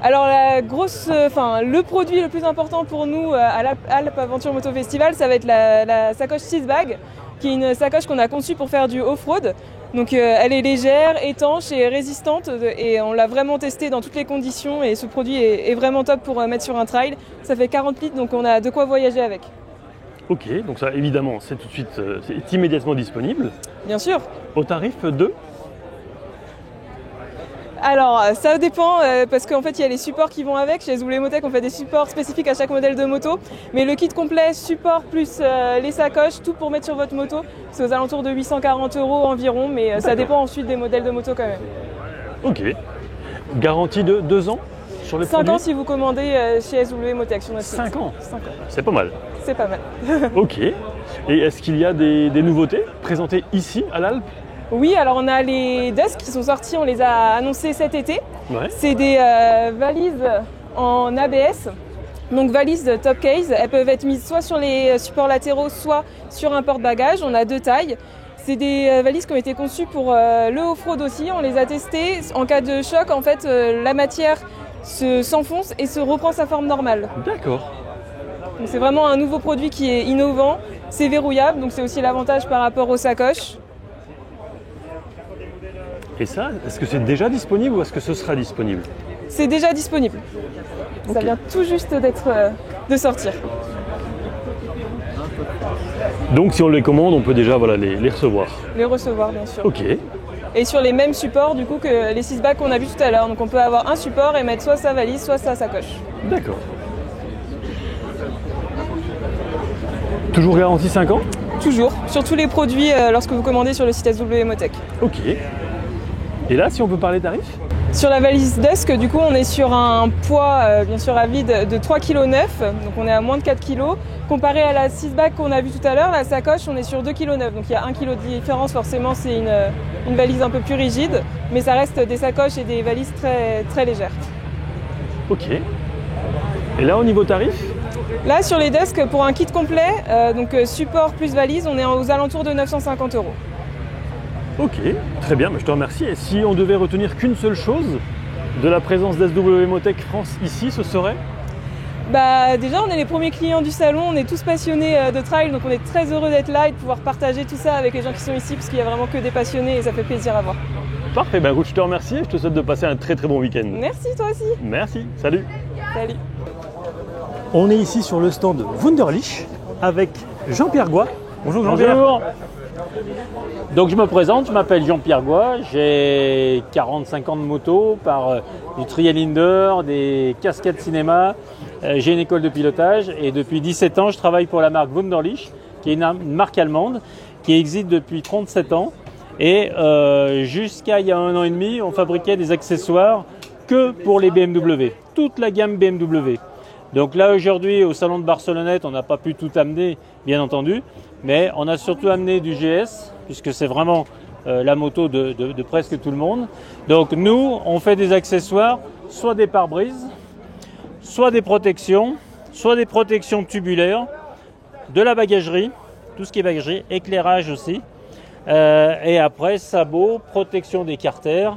Alors le produit le plus important pour nous à l'Alp Aventure Moto Festival, ça va être la sacoche 6 bag, qui est une sacoche qu'on a conçue pour faire du off-road. Donc elle est légère, étanche et résistante et on l'a vraiment testée dans toutes les conditions et ce produit est vraiment top pour mettre sur un trail. Ça fait 40 litres donc on a de quoi voyager avec. Ok, donc ça évidemment c'est tout de suite, c'est immédiatement disponible. Bien sûr. Au tarif de? Alors ça dépend parce qu'en fait il y a les supports qui vont avec. Chez SW Motech on fait des supports spécifiques à chaque modèle de moto. Mais le kit complet, support plus les sacoches, tout pour mettre sur votre moto, c'est aux alentours de 840 € environ. Mais ça dépend ensuite des modèles de moto quand même. Ok. Garantie de 2 ans sur les 5 produits? ans si vous commandez chez SW Motech sur notre site. 5 ans? 5 ans. C'est pas mal. C'est pas mal. Ok. Et est-ce qu'il y a des nouveautés présentées ici à l'Alpe? Oui, alors on a les Dusk qui sont sortis, on les a annoncés cet été. Ouais. C'est des valises en ABS, donc valises top case. Elles peuvent être mises soit sur les supports latéraux, soit sur un porte-bagages. On a 2 tailles. C'est des valises qui ont été conçues pour le off-road aussi. On les a testées. En cas de choc, en fait, la matière s'enfonce et se reprend sa forme normale. D'accord. Donc c'est vraiment un nouveau produit qui est innovant. C'est verrouillable, donc c'est aussi l'avantage par rapport aux sacoches. Et ça, est-ce que c'est déjà disponible ou est-ce que ce sera disponible? C'est déjà disponible. Okay. Ça vient tout juste de sortir. Donc si on les commande, on peut déjà les recevoir. Les recevoir, bien sûr. Ok. Et sur les mêmes supports du coup que les 6 bags qu'on a vu tout à l'heure. Donc on peut avoir un support et mettre soit sa valise, soit sa sacoche. D'accord. Toujours garantie 5 ans? Toujours, sur tous les produits lorsque vous commandez sur le site SW Motech. Ok. Et là, si on peut parler tarifs? Sur la valise Dusk, du coup, on est sur un poids bien sûr à vide de 3,9 kg, donc on est à moins de 4 kg. Comparé à la 6 bag qu'on a vue tout à l'heure, la sacoche, on est sur 2,9 kg, donc il y a 1 kg de différence. Forcément, c'est une valise un peu plus rigide, mais ça reste des sacoches et des valises très, très légères. Ok. Et là, au niveau tarif? Là, sur les Dusk, pour un kit complet, donc support plus valise, on est aux alentours de 950 €. Ok, très bien, je te remercie. Et si on devait retenir qu'une seule chose de la présence d'SW Motech France ici, ce serait? Déjà, on est les premiers clients du salon, on est tous passionnés de trail, donc on est très heureux d'être là et de pouvoir partager tout ça avec les gens qui sont ici, parce qu'il n'y a vraiment que des passionnés et ça fait plaisir à voir. Parfait, écoute, je te remercie et je te souhaite de passer un très très bon week-end. Merci, toi aussi. Merci, salut. Salut. On est ici sur le stand Wunderlich avec Jean-Pierre Goy. Bonjour Jean-Pierre. Bonjour. Donc je me présente, je m'appelle Jean-Pierre Goy, j'ai 45 ans de moto par du trial indoor, des cascades cinéma, j'ai une école de pilotage et depuis 17 ans je travaille pour la marque Wunderlich, qui est une marque allemande qui existe depuis 37 ans et jusqu'à il y a 1 an et demi on fabriquait des accessoires que pour les BMW, toute la gamme BMW. Donc là aujourd'hui au salon de Barcelonnette on n'a pas pu tout amener bien entendu, mais on a surtout amené du GS puisque c'est vraiment la moto de presque tout le monde. Donc nous on fait des accessoires, soit des pare-brises, soit des protections tubulaires, de la bagagerie, tout ce qui est bagagerie, éclairage aussi, et après sabots, protection des carters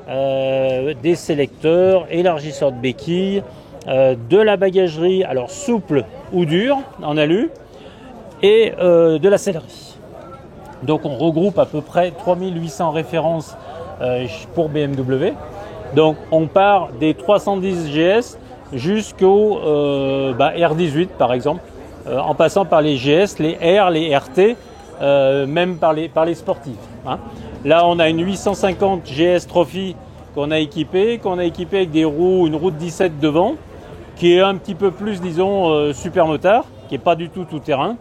des sélecteurs, élargisseurs de béquilles, de la bagagerie, alors souple ou dure, en alu, et de la sellerie. Donc on regroupe à peu près 3800 références pour BMW. Donc on part des 310 GS jusqu'au R18 par exemple, en passant par les GS, les R, les RT, même par les sportifs. Hein. Là on a une 850 GS Trophy qu'on a équipée avec des roues, une roue de 17 devant, qui est un petit peu plus, disons, supermotard, qui n'est pas du tout tout-terrain.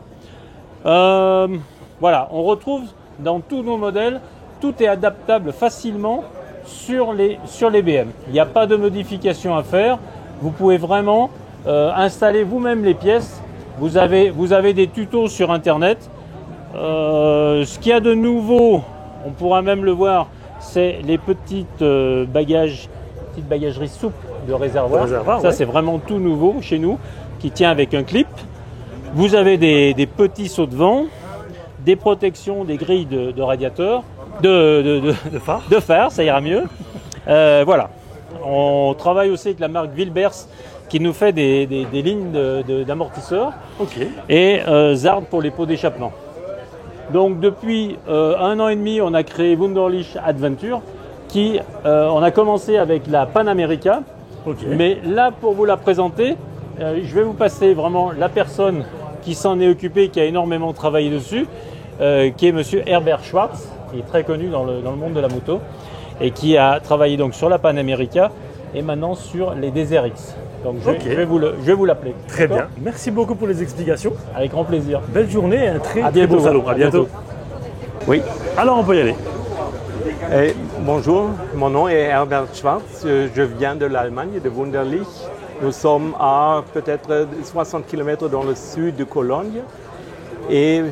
Voilà, on retrouve dans tous nos modèles, tout est adaptable facilement sur les BM. Il n'y a pas de modification à faire. Vous pouvez vraiment installer vous-même les pièces. Vous avez des tutos sur Internet. Ce qu'il y a de nouveau, on pourra même le voir, c'est les petites bagageries souples de réservoir. Ça, ouais. C'est vraiment tout nouveau chez nous, qui tient avec un clip. Vous avez des petits sauts de vent, des protections, des grilles de radiateur, de phare, ça ira mieux. Voilà. On travaille aussi avec la marque Wilbers qui nous fait des lignes d'amortisseurs. Okay. Et Zard pour les pots d'échappement. Donc depuis 1 an et demi, on a créé Wunderlich Adventure qui, on a commencé avec la Pan America. Okay. Mais là, pour vous la présenter, je vais vous passer vraiment la personne qui s'en est occupée, qui a énormément travaillé dessus, qui est monsieur Herbert Schwartz, qui est très connu dans le monde de la moto et qui a travaillé donc sur la Pan America et maintenant sur les Desert X. Donc je vais vous l'appeler. Très bien. Merci beaucoup pour les explications. Avec grand plaisir. Belle journée et un très beau salon. À bientôt. Oui. Alors on peut y aller. Bonjour, mon nom est Herbert Schwartz. Je viens de l'Allemagne, de Wunderlich. Nous sommes à peut-être 60 km dans le sud de Cologne. Et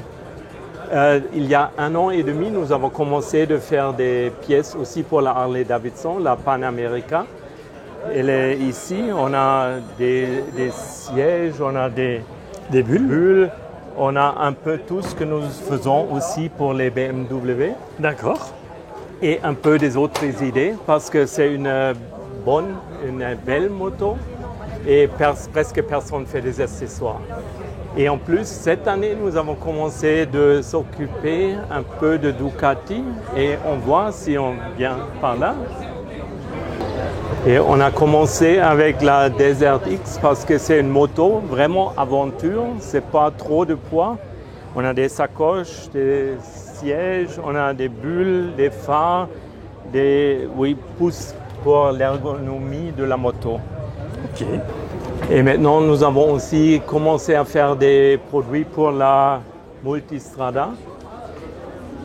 il y a 1 an et demi, nous avons commencé de faire des pièces aussi pour la Harley-Davidson, la Pan America. Elle est ici, on a des sièges, on a des bulles, on a un peu tout ce que nous faisons aussi pour les BMW. D'accord. Et un peu des autres idées parce que c'est une belle moto et presque personne ne fait des accessoires. Et en plus, cette année, nous avons commencé de s'occuper un peu de Ducati et on voit si on vient par là. Et on a commencé avec la Desert X parce que c'est une moto vraiment aventure, c'est pas trop de poids. On a des sacoches, des sièges, on a des bulles, des phares, des pouces pour l'ergonomie de la moto. Ok. Et maintenant, nous avons aussi commencé à faire des produits pour la Multistrada.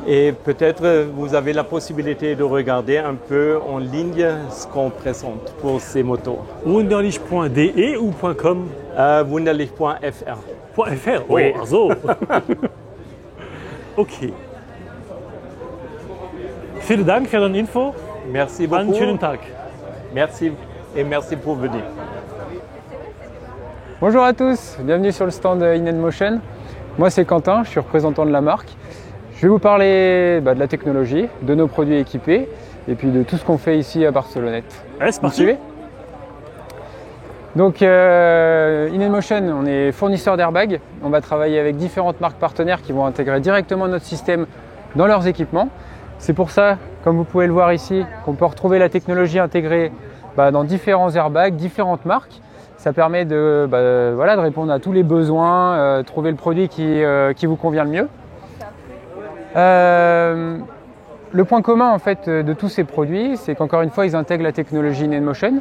Et peut-être vous avez la possibilité de regarder un peu en ligne ce qu'on présente pour ces motos. Wunderlich.de ou .com? Wunderlich.fr. .fr? Oui. Oh, also. Ok. Vielen Dank für deine Info. Merci beaucoup. Einen schönen Tag. Merci et merci pour venir. Bonjour à tous, bienvenue sur le stand InEnMotion. Moi c'est Quentin, je suis représentant de la marque. Je vais vous parler de la technologie, de nos produits équipés et puis de tout ce qu'on fait ici à Barcelonnette. Allez, c'est parti. Donc InEnMotion, on est fournisseur d'airbags. On va travailler avec différentes marques partenaires qui vont intégrer directement notre système dans leurs équipements. C'est pour ça, comme vous pouvez le voir ici, qu'on peut retrouver la technologie intégrée dans différents airbags, différentes marques. Ça permet de répondre à tous les besoins, trouver le produit qui vous convient le mieux. Le point commun en fait de tous ces produits, c'est qu'encore une fois, ils intègrent la technologie InEnMotion.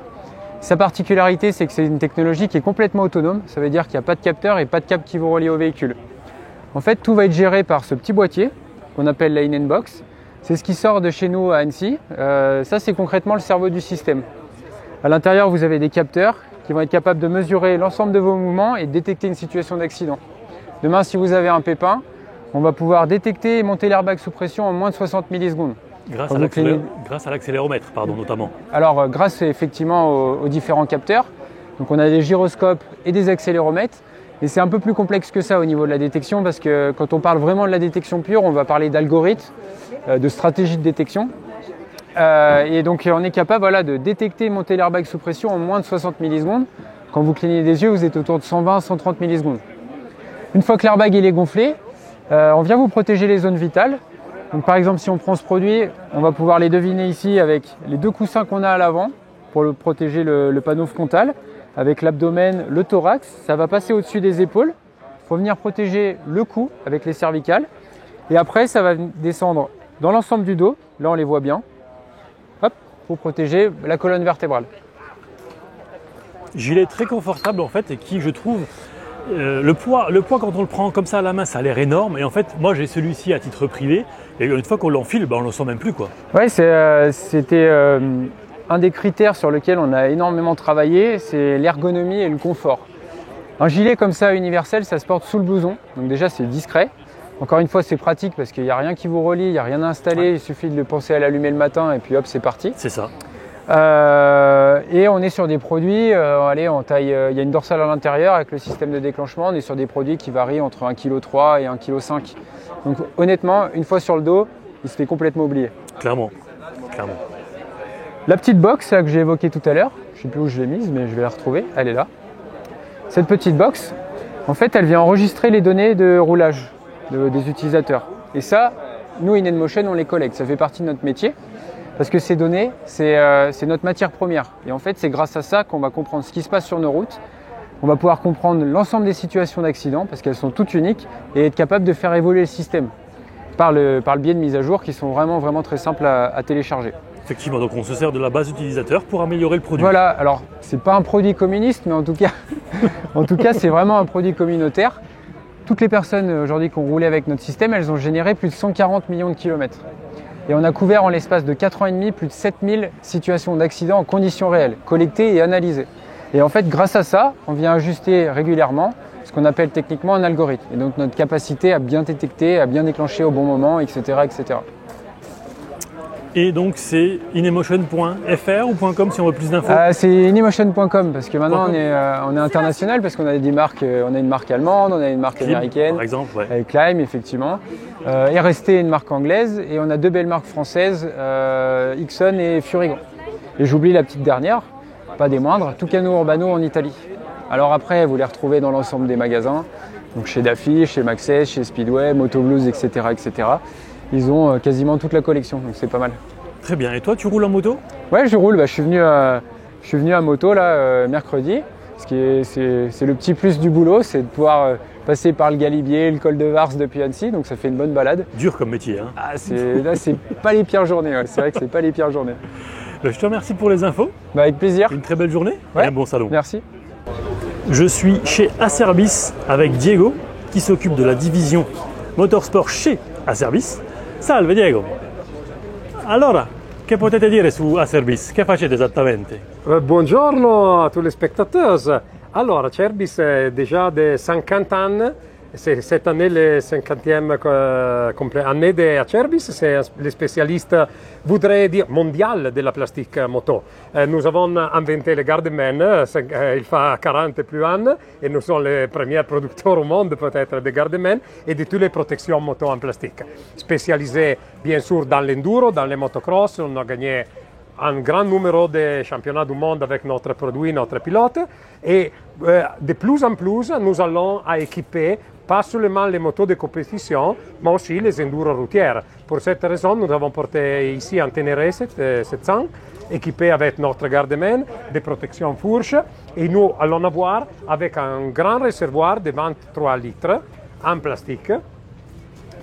Sa particularité, c'est que c'est une technologie qui est complètement autonome. Ça veut dire qu'il n'y a pas de capteur et pas de câble qui vont relier au véhicule. En fait, tout va être géré par ce petit boîtier qu'on appelle la InEnBox. C'est ce qui sort de chez nous à Annecy. Ça, c'est concrètement le cerveau du système. À l'intérieur, vous avez des capteurs qui vont être capables de mesurer l'ensemble de vos mouvements et de détecter une situation d'accident. Demain, si vous avez un pépin, on va pouvoir détecter et monter l'airbag sous pression en moins de 60 millisecondes. Grâce à l'accéléromètre, notamment. Alors, grâce effectivement aux différents capteurs. Donc, on a des gyroscopes et des accéléromètres. Et c'est un peu plus complexe que ça au niveau de la détection parce que quand on parle vraiment de la détection pure, on va parler d'algorithmes, de stratégies de détection. Et donc on est capable voilà, de détecter et monter l'airbag sous pression en moins de 60 millisecondes. Quand vous clignez des yeux, vous êtes autour de 120-130 millisecondes. Une fois que l'airbag il est gonflé, on vient vous protéger les zones vitales. Donc par exemple, si on prend ce produit, on va pouvoir les deviner ici avec les 2 coussins qu'on a à l'avant pour protéger le panneau frontal, avec l'abdomen, le thorax. Ça va passer au-dessus des épaules pour venir protéger le cou avec les cervicales. Et après, ça va descendre dans l'ensemble du dos. Là, on les voit bien. Hop, pour protéger la colonne vertébrale. Gilet très confortable en fait et qui, je trouve, le poids quand on le prend comme ça à la main, ça a l'air énorme. Et en fait, moi j'ai celui-ci à titre privé. Et une fois qu'on l'enfile, on ne le sent même plus, quoi. Ouais, c'était un des critères sur lesquels on a énormément travaillé, c'est l'ergonomie et le confort. Un gilet comme ça universel, ça se porte sous le blouson. Donc déjà, c'est discret. Encore une fois, c'est pratique parce qu'il n'y a rien qui vous relie, il n'y a rien à installer. Ouais. Il suffit de le penser à l'allumer le matin et puis hop, c'est parti. C'est ça. Et on est sur des produits, allez, en taille, il y a une dorsale à l'intérieur avec le système de déclenchement. On est sur des produits qui varient entre 1,3 kg et 1,5 kg. Donc honnêtement, une fois sur le dos, il se fait complètement oublier. Clairement, clairement. La petite box là, que j'ai évoquée tout à l'heure, je ne sais plus où je l'ai mise, mais je vais la retrouver, elle est là. Cette petite box, en fait, elle vient enregistrer les données de roulage des utilisateurs. Et ça, nous, InNmotion, on les collecte. Ça fait partie de notre métier. Parce que ces données, c'est notre matière première. Et en fait, c'est grâce à ça qu'on va comprendre ce qui se passe sur nos routes. On va pouvoir comprendre l'ensemble des situations d'accident, parce qu'elles sont toutes uniques, et être capable de faire évoluer le système par le biais de mises à jour qui sont vraiment très simples à télécharger. Effectivement, donc on se sert de la base utilisateur pour améliorer le produit. Voilà, alors c'est pas un produit communiste, mais en tout cas, c'est vraiment un produit communautaire. Toutes les personnes aujourd'hui qui ont roulé avec notre système, elles ont généré plus de 140 millions de kilomètres. Et on a couvert en l'espace de 4 ans et demi plus de 7000 situations d'accident en conditions réelles, collectées et analysées. Et en fait, grâce à ça, on vient ajuster régulièrement ce qu'on appelle techniquement un algorithme. Et donc notre capacité à bien détecter, à bien déclencher au bon moment, etc. etc. Et donc c'est innemotion.fr ou .com si on veut plus d'infos? C'est innemotion.com parce que maintenant on est international parce qu'on a des marques, on a une marque allemande, on a une marque Klim, américaine, par exemple, ouais. Avec Klim effectivement, RST une marque anglaise et on a 2 belles marques françaises, Ixon et Furigon. Et j'oublie la petite dernière, pas des moindres, Tucano Urbano en Italie. Alors après vous les retrouvez dans l'ensemble des magasins, donc chez Daffy, chez Maxxis, chez Speedway, Motoblues, etc., etc. Ils ont quasiment toute la collection, donc c'est pas mal. Très bien. Et toi, tu roules en moto? Ouais, je roule. Je suis venu à moto là, mercredi. C'est le petit plus du boulot, c'est de pouvoir passer par le Galibier, le col de Vars depuis Annecy, donc ça fait une bonne balade. Dur comme métier. Hein. Ah, là, c'est pas les pires journées. Ouais. C'est vrai que c'est pas les pires journées. Je te remercie pour les infos. Avec plaisir. Une très belle journée ouais. Et un bon salon. Merci. Je suis chez Acerbis avec Diego, qui s'occupe de la division motorsport chez Acerbis. Salve Diego! Allora, che potete dire su Acerbis? Che facete esattamente? Buongiorno à tous les spectateurs. Alors, Acerbis est déjà de 50 ans. C'est cette année le 50e année de Acerbis. C'est le spécialiste, voudrais dire, mondial de la plastique moto. Nous avons inventé le Gardeman, il fait 40 et plus ans, et nous sommes les premiers producteurs au monde peut-être de Gardeman et de toutes les protections moto en plastique. Spécialisés bien sûr dans l'enduro, dans les motocross, on a gagné un grand numéro de championnats du monde avec notre produit, notre pilote, et de plus en plus nous allons équiper pas seulement les motos de compétition, mais aussi les enduros routières. Pour cette raison, nous avons porté ici un Ténéré 700, équipé avec notre Gardeman, des protections fourches, et nous allons avoir avec un grand réservoir de 23 litres en plastique,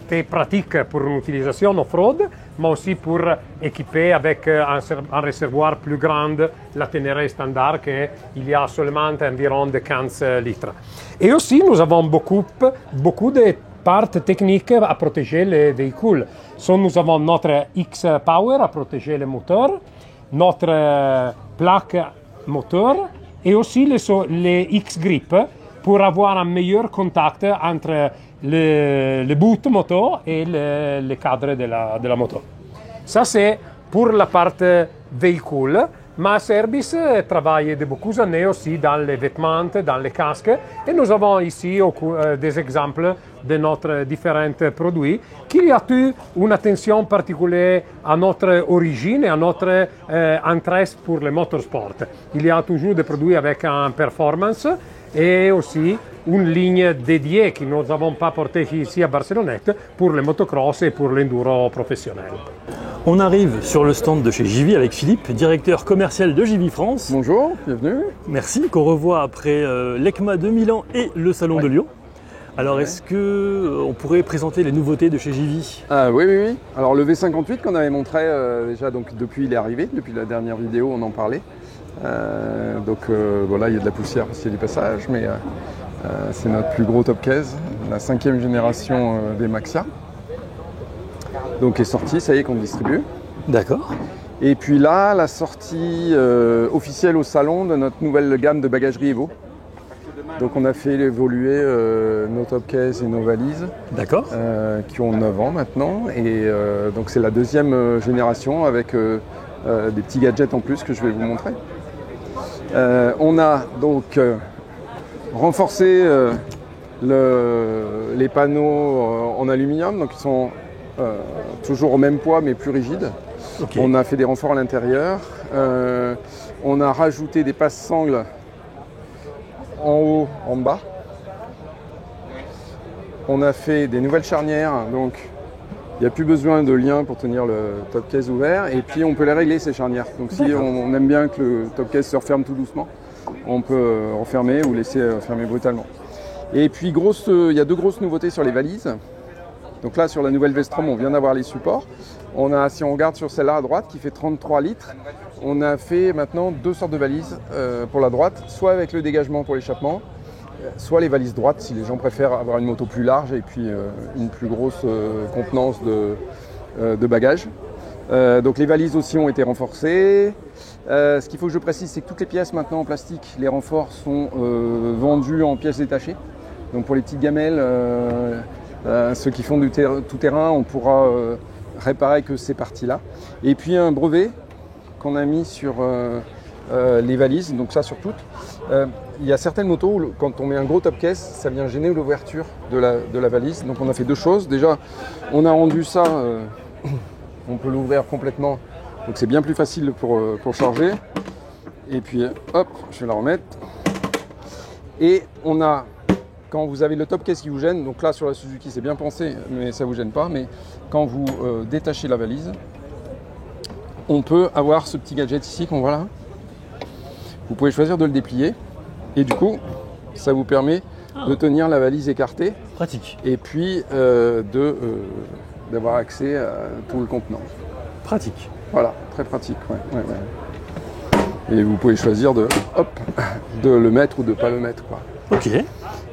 très pratique pour une utilisation off-road, mais aussi pour équiper avec un réservoir plus grand, la Ténéré standard, qu'il y a seulement environ de 15 litres. Et aussi, nous avons beaucoup de parts techniques à protéger les véhicules. Nous avons notre X-Power à protéger les moteurs, notre plaque moteur et aussi les X-Grip pour avoir un meilleur contact entre le boot moto et le cadre de la moto. Ça c'est pour la partie véhicule, Mais Service travaille de beaucoup d'années aussi dans les vêtements, dans les casques. Et nous avons ici des exemples de nos différents produits qui ont eu une attention particulière à notre origine et à notre intérêt pour le motorsport. Il y a toujours des produits avec une performance et aussi une ligne dédiée que nous n'avons pas portée ici à Barcelonnette pour le motocross et pour l'enduro professionnel. On arrive sur le stand de chez JV avec Philippe, directeur commercial de JV France. Bonjour, bienvenue. Merci, qu'on revoit après l'ECMA de Milan et le Salon de Lyon. Alors est-ce qu'on pourrait présenter les nouveautés de chez JV? Oui. Alors le V58 qu'on avait montré déjà donc, depuis il est arrivé, depuis la dernière vidéo on en parlait. Voilà, il y a de la poussière parce qu'il y a du passage, mais c'est notre plus gros top case, la 5e génération des Maxia. Donc est sortie, ça y est qu'on distribue. D'accord. Et puis là, la sortie officielle au salon de notre nouvelle gamme de bagagerie Evo. Donc on a fait évoluer nos top cases et nos valises. D'accord. Qui ont 9 ans maintenant. Et donc c'est la 2e génération avec des petits gadgets en plus que je vais vous montrer. On a donc renforcé les panneaux en aluminium, donc ils sont toujours au même poids mais plus rigides. Okay. On a fait des renforts à l'intérieur. On a rajouté des passes-sangles en haut, en bas. On a fait des nouvelles charnières, donc il n'y a plus besoin de lien pour tenir le top case ouvert. Et puis on peut les régler ces charnières. Donc si on aime bien que le top case se referme tout doucement, on peut refermer ou laisser fermer brutalement. Et puis il y a 2 grosses nouveautés sur les valises. Donc là sur la nouvelle Vestrom, on vient d'avoir les supports. Si on regarde sur celle-là à droite qui fait 33 litres, on a fait maintenant 2 sortes de valises pour la droite, soit avec le dégagement pour l'échappement, soit les valises droites si les gens préfèrent avoir une moto plus large et puis une plus grosse contenance de bagages. Donc les valises aussi ont été renforcées. Ce qu'il faut que je précise, c'est que toutes les pièces maintenant en plastique, les renforts sont vendus en pièces détachées. Donc pour les petites gamelles, ceux qui font du tout-terrain, on pourra réparer que ces parties-là. Et puis un brevet qu'on a mis sur les valises, donc ça sur toutes. Il y a certaines motos où quand on met un gros top case, ça vient gêner l'ouverture de la valise. Donc on a fait 2 choses. Déjà, on a rendu ça, on peut l'ouvrir complètement. Donc c'est bien plus facile pour charger. Et puis hop, je vais la remettre. Et on a, quand vous avez le top case qui vous gêne, donc là sur la Suzuki c'est bien pensé, mais ça ne vous gêne pas. Mais quand vous détachez la valise, on peut avoir ce petit gadget ici qu'on voit là. Vous pouvez choisir de le déplier et du coup, ça vous permet de tenir la valise écartée. Pratique. Et puis d'avoir accès à tout le contenant. Pratique. Voilà, très pratique. Ouais. Et vous pouvez choisir de le mettre ou de ne pas le mettre, quoi. Ok.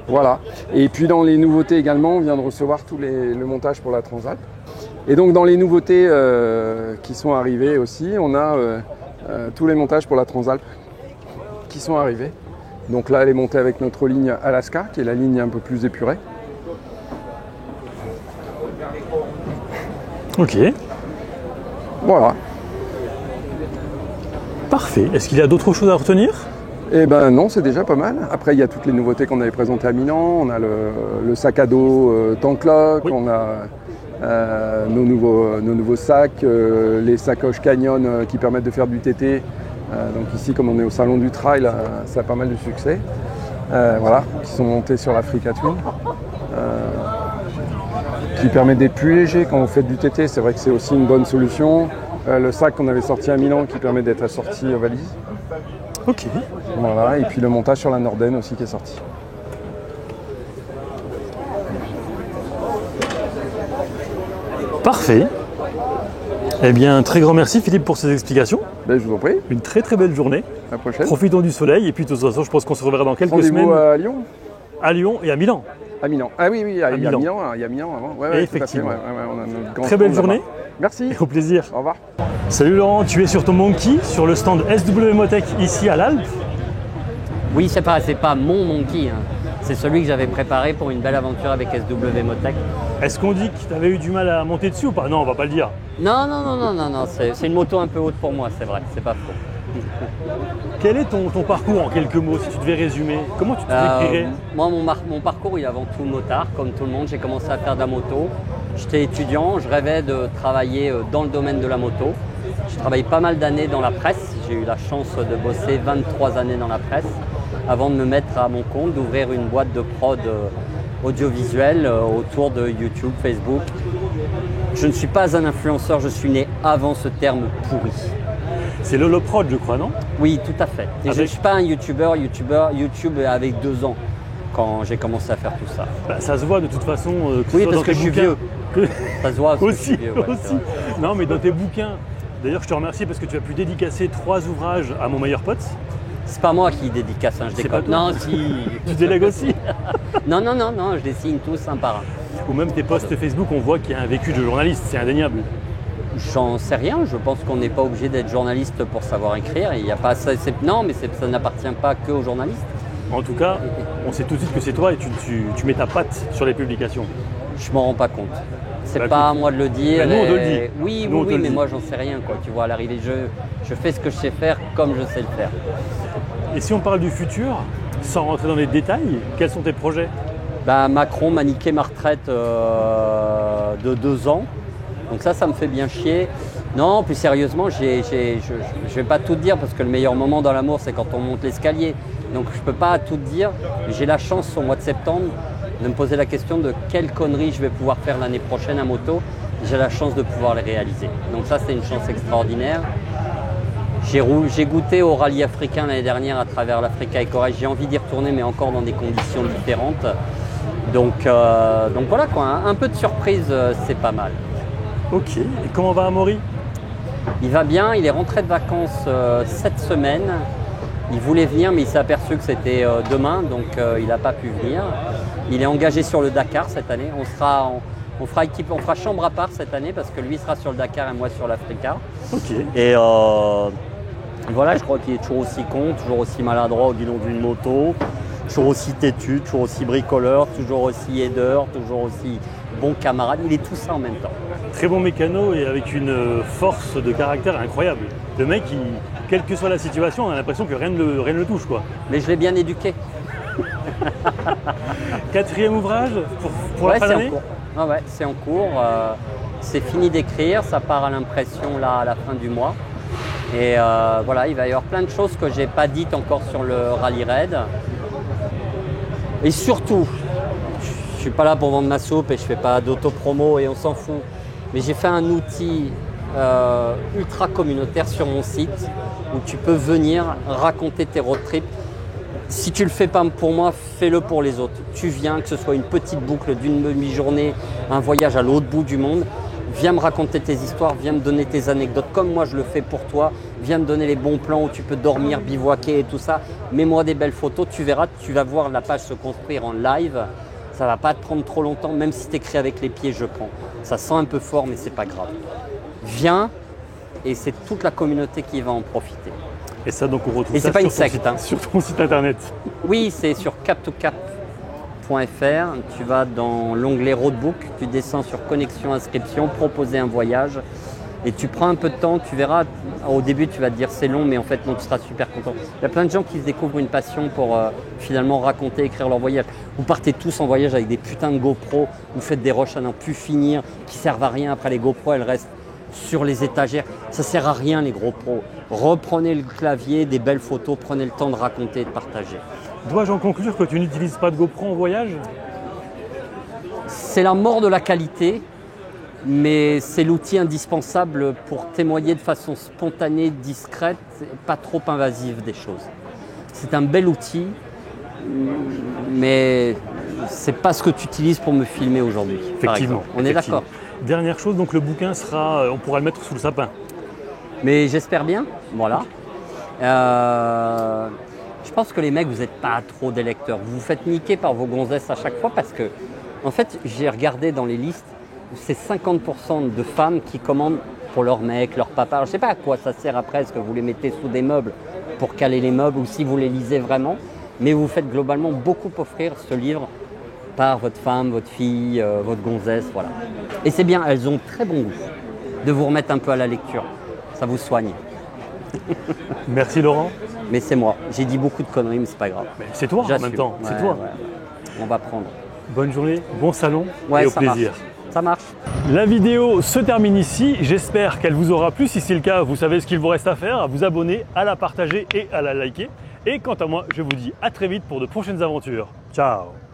Voilà. Et puis dans les nouveautés également, on vient de recevoir le montage pour la Transalp. Et donc dans les nouveautés qui sont arrivées aussi, on a tous les montages pour la Transalp qui sont arrivés. Donc là, elle est montée avec notre ligne Alaska, qui est la ligne un peu plus épurée. Ok. Voilà. Parfait. Est-ce qu'il y a d'autres choses à retenir? Eh ben non, c'est déjà pas mal. Après, il y a toutes les nouveautés qu'on avait présentées à Milan. On a le sac à dos Tanklock, on a nos nouveaux sacs, les sacoches Canyon qui permettent de faire du TT. Donc ici, comme on est au salon du trail, ça a pas mal de succès. Voilà, qui sont montés sur l'Africa Twin. Qui permet d'être plus léger quand vous faites du TT. C'est vrai que c'est aussi une bonne solution. Le sac qu'on avait sorti à Milan qui permet d'être assorti aux valises. Ok. Voilà, et puis le montage sur la Norden aussi qui est sorti. Parfait. Eh bien, un très grand merci Philippe pour ces explications. Ben, je vous en prie. Une très très belle journée. À la prochaine. Profitons du soleil et puis de toute façon, je pense qu'on se reverra dans quelques semaines. À Lyon. À Lyon et à Milan. À Milan. Ah oui, il y a Milan. Milan avant. Ouais, effectivement. On a notre grand très belle stand journée. là-bas. Merci. Et au plaisir. Au revoir. Salut Laurent, tu es sur ton Monkey, sur le stand SW Motech ici à l'Alpe. Oui, c'est pas mon Monkey. Hein. C'est celui que j'avais préparé pour une belle aventure avec SW Motech. Est-ce qu'on dit que tu avais eu du mal à monter dessus ou pas? Non, on va pas le dire. Non, c'est une moto un peu haute pour moi, c'est vrai, c'est pas faux. Quel est ton parcours en quelques mots, si tu devais résumer? Comment tu te décrirais? Moi, mon parcours, il est avant tout motard, comme tout le monde. J'ai commencé à faire de la moto. J'étais étudiant, je rêvais de travailler dans le domaine de la moto. J'ai travaillé pas mal d'années dans la presse. J'ai eu la chance de bosser 23 années dans la presse avant de me mettre à mon compte, d'ouvrir une boîte de prod audiovisuelle autour de YouTube, Facebook. Je ne suis pas un influenceur, je suis né avant ce terme pourri. C'est l'holoprod, je crois, non? Oui, tout à fait. Et je ne suis pas un YouTuber. YouTube avec 2 ans quand j'ai commencé à faire tout ça. Bah, ça se voit de toute façon. Oui, parce que je suis vieux. Ça se voit aussi, vieux, ouais, aussi. Non, mais dans tes bouquins, d'ailleurs, je te remercie parce que tu as pu dédicacer 3 ouvrages à mon meilleur pote. C'est pas moi qui dédicace, je déconne. Non, si. Tu délègues aussi? Non, je les signe tous un par un. Ou même tes posts Facebook, on voit qu'il y a un vécu de journaliste, c'est indéniable. J'en sais rien, je pense qu'on n'est pas obligé d'être journaliste pour savoir écrire. Il y a pas, non, mais ça n'appartient pas que aux journalistes. En tout cas, on sait tout de suite que c'est toi et tu mets ta patte sur les publications. Je m'en rends pas compte. C'est pas à moi de le dire. Nous, on te le dit. Oui, mais moi, j'en sais rien, quoi. Tu vois, à l'arrivée, je fais ce que je sais faire comme je sais le faire. Et si on parle du futur, sans rentrer dans les détails, quels sont tes projets? Macron m'a niqué ma retraite de 2 ans. Donc ça me fait bien chier. Non, plus sérieusement, je ne vais pas tout dire parce que le meilleur moment dans l'amour, c'est quand on monte l'escalier. Donc je ne peux pas tout dire. J'ai la chance au mois de septembre de me poser la question de quelle connerie je vais pouvoir faire l'année prochaine à moto. J'ai la chance de pouvoir les réaliser. Donc ça, c'est une chance extraordinaire. J'ai goûté au rallye africain l'année dernière à travers l'Africa Eco Race. J'ai envie d'y retourner, mais encore dans des conditions différentes. Donc voilà quoi, un peu de surprise, c'est pas mal. Ok, et comment va Amaury? Il va bien, il est rentré de vacances cette semaine. Il voulait venir, mais il s'est aperçu que c'était demain, donc il n'a pas pu venir. Il est engagé sur le Dakar cette année. On fera chambre à part cette année parce que lui sera sur le Dakar et moi sur l'Africa. Ok. Et voilà, je crois qu'il est toujours aussi con, toujours aussi maladroit au guidon d'une moto, toujours aussi têtu, toujours aussi bricoleur, toujours aussi aideur, toujours aussi bon camarade. Il est tout ça en même temps. Très bon mécano et avec une force de caractère incroyable. Le mec, quelle que soit la situation, on a l'impression que rien ne le touche, quoi. Mais je l'ai bien éduqué. 4e ouvrage pour la fin d'année? Ouais, c'est en cours. C'est fini d'écrire, ça part à l'impression là à la fin du mois. Et voilà, il va y avoir plein de choses que j'ai pas dites encore sur le Rally Raid. Et surtout, je suis pas là pour vendre ma soupe et je fais pas d'auto-promo et on s'en fout. Mais j'ai fait un outil ultra communautaire sur mon site où tu peux venir raconter tes road trips. Si tu le fais pas pour moi, fais-le pour les autres. Tu viens, que ce soit une petite boucle d'une demi-journée, un voyage à l'autre bout du monde, viens me raconter tes histoires, viens me donner tes anecdotes comme moi je le fais pour toi, viens me donner les bons plans où tu peux dormir, bivouaquer et tout ça. Mets-moi des belles photos, tu verras, tu vas voir la page se construire en live. Ça va pas te prendre trop longtemps, même si tu écris avec les pieds, je prends. Ça sent un peu fort, mais c'est pas grave. Viens et c'est toute la communauté qui va en profiter. Et ça, donc, on retrouve et ça pas une secte, sur ton site internet. Oui, c'est sur cap2cap.fr. Tu vas dans l'onglet Roadbook, tu descends sur Connexion Inscription, proposer un voyage. Et tu prends un peu de temps, tu verras, au début tu vas te dire c'est long, mais en fait non, tu seras super content. Il y a plein de gens qui se découvrent une passion pour finalement raconter, écrire leur voyage. Vous partez tous en voyage avec des putains de GoPro, vous faites des rushs à n'en plus finir, qui servent à rien. Après les GoPro, elles restent sur les étagères. Ça sert à rien les GoPro. Reprenez le clavier, des belles photos, prenez le temps de raconter et de partager. Dois-je en conclure que tu n'utilises pas de GoPro en voyage? C'est la mort de la qualité. Mais c'est l'outil indispensable pour témoigner de façon spontanée, discrète, et pas trop invasive des choses. C'est un bel outil, mais c'est pas ce que tu utilises pour me filmer aujourd'hui. Effectivement. On est d'accord. Dernière chose, donc le bouquin sera, on pourra le mettre sous le sapin. Mais j'espère bien, voilà. Je pense que les mecs, vous n'êtes pas trop des lecteurs. Vous vous faites niquer par vos gonzesses à chaque fois parce que, en fait, j'ai regardé dans les listes, c'est 50% de femmes qui commandent pour leur mec, leur papa. Alors, je ne sais pas à quoi ça sert après, est-ce que vous les mettez sous des meubles pour caler les meubles ou si vous les lisez vraiment, mais vous faites globalement beaucoup offrir ce livre par votre femme, votre fille, votre gonzesse, voilà. Et c'est bien, elles ont très bon goût de vous remettre un peu à la lecture, ça vous soigne. Merci Laurent. Mais c'est moi. J'ai dit beaucoup de conneries, mais c'est pas grave. Mais c'est toi en même temps. C'est toi. On va prendre. Bonne journée, bon salon Ouais, et au ça plaisir. marche. Ça marche. La vidéo se termine ici. J'espère qu'elle vous aura plu. Si c'est le cas, vous savez ce qu'il vous reste à faire, à vous abonner, à la partager et à la liker. Et quant à moi, je vous dis à très vite pour de prochaines aventures. Ciao!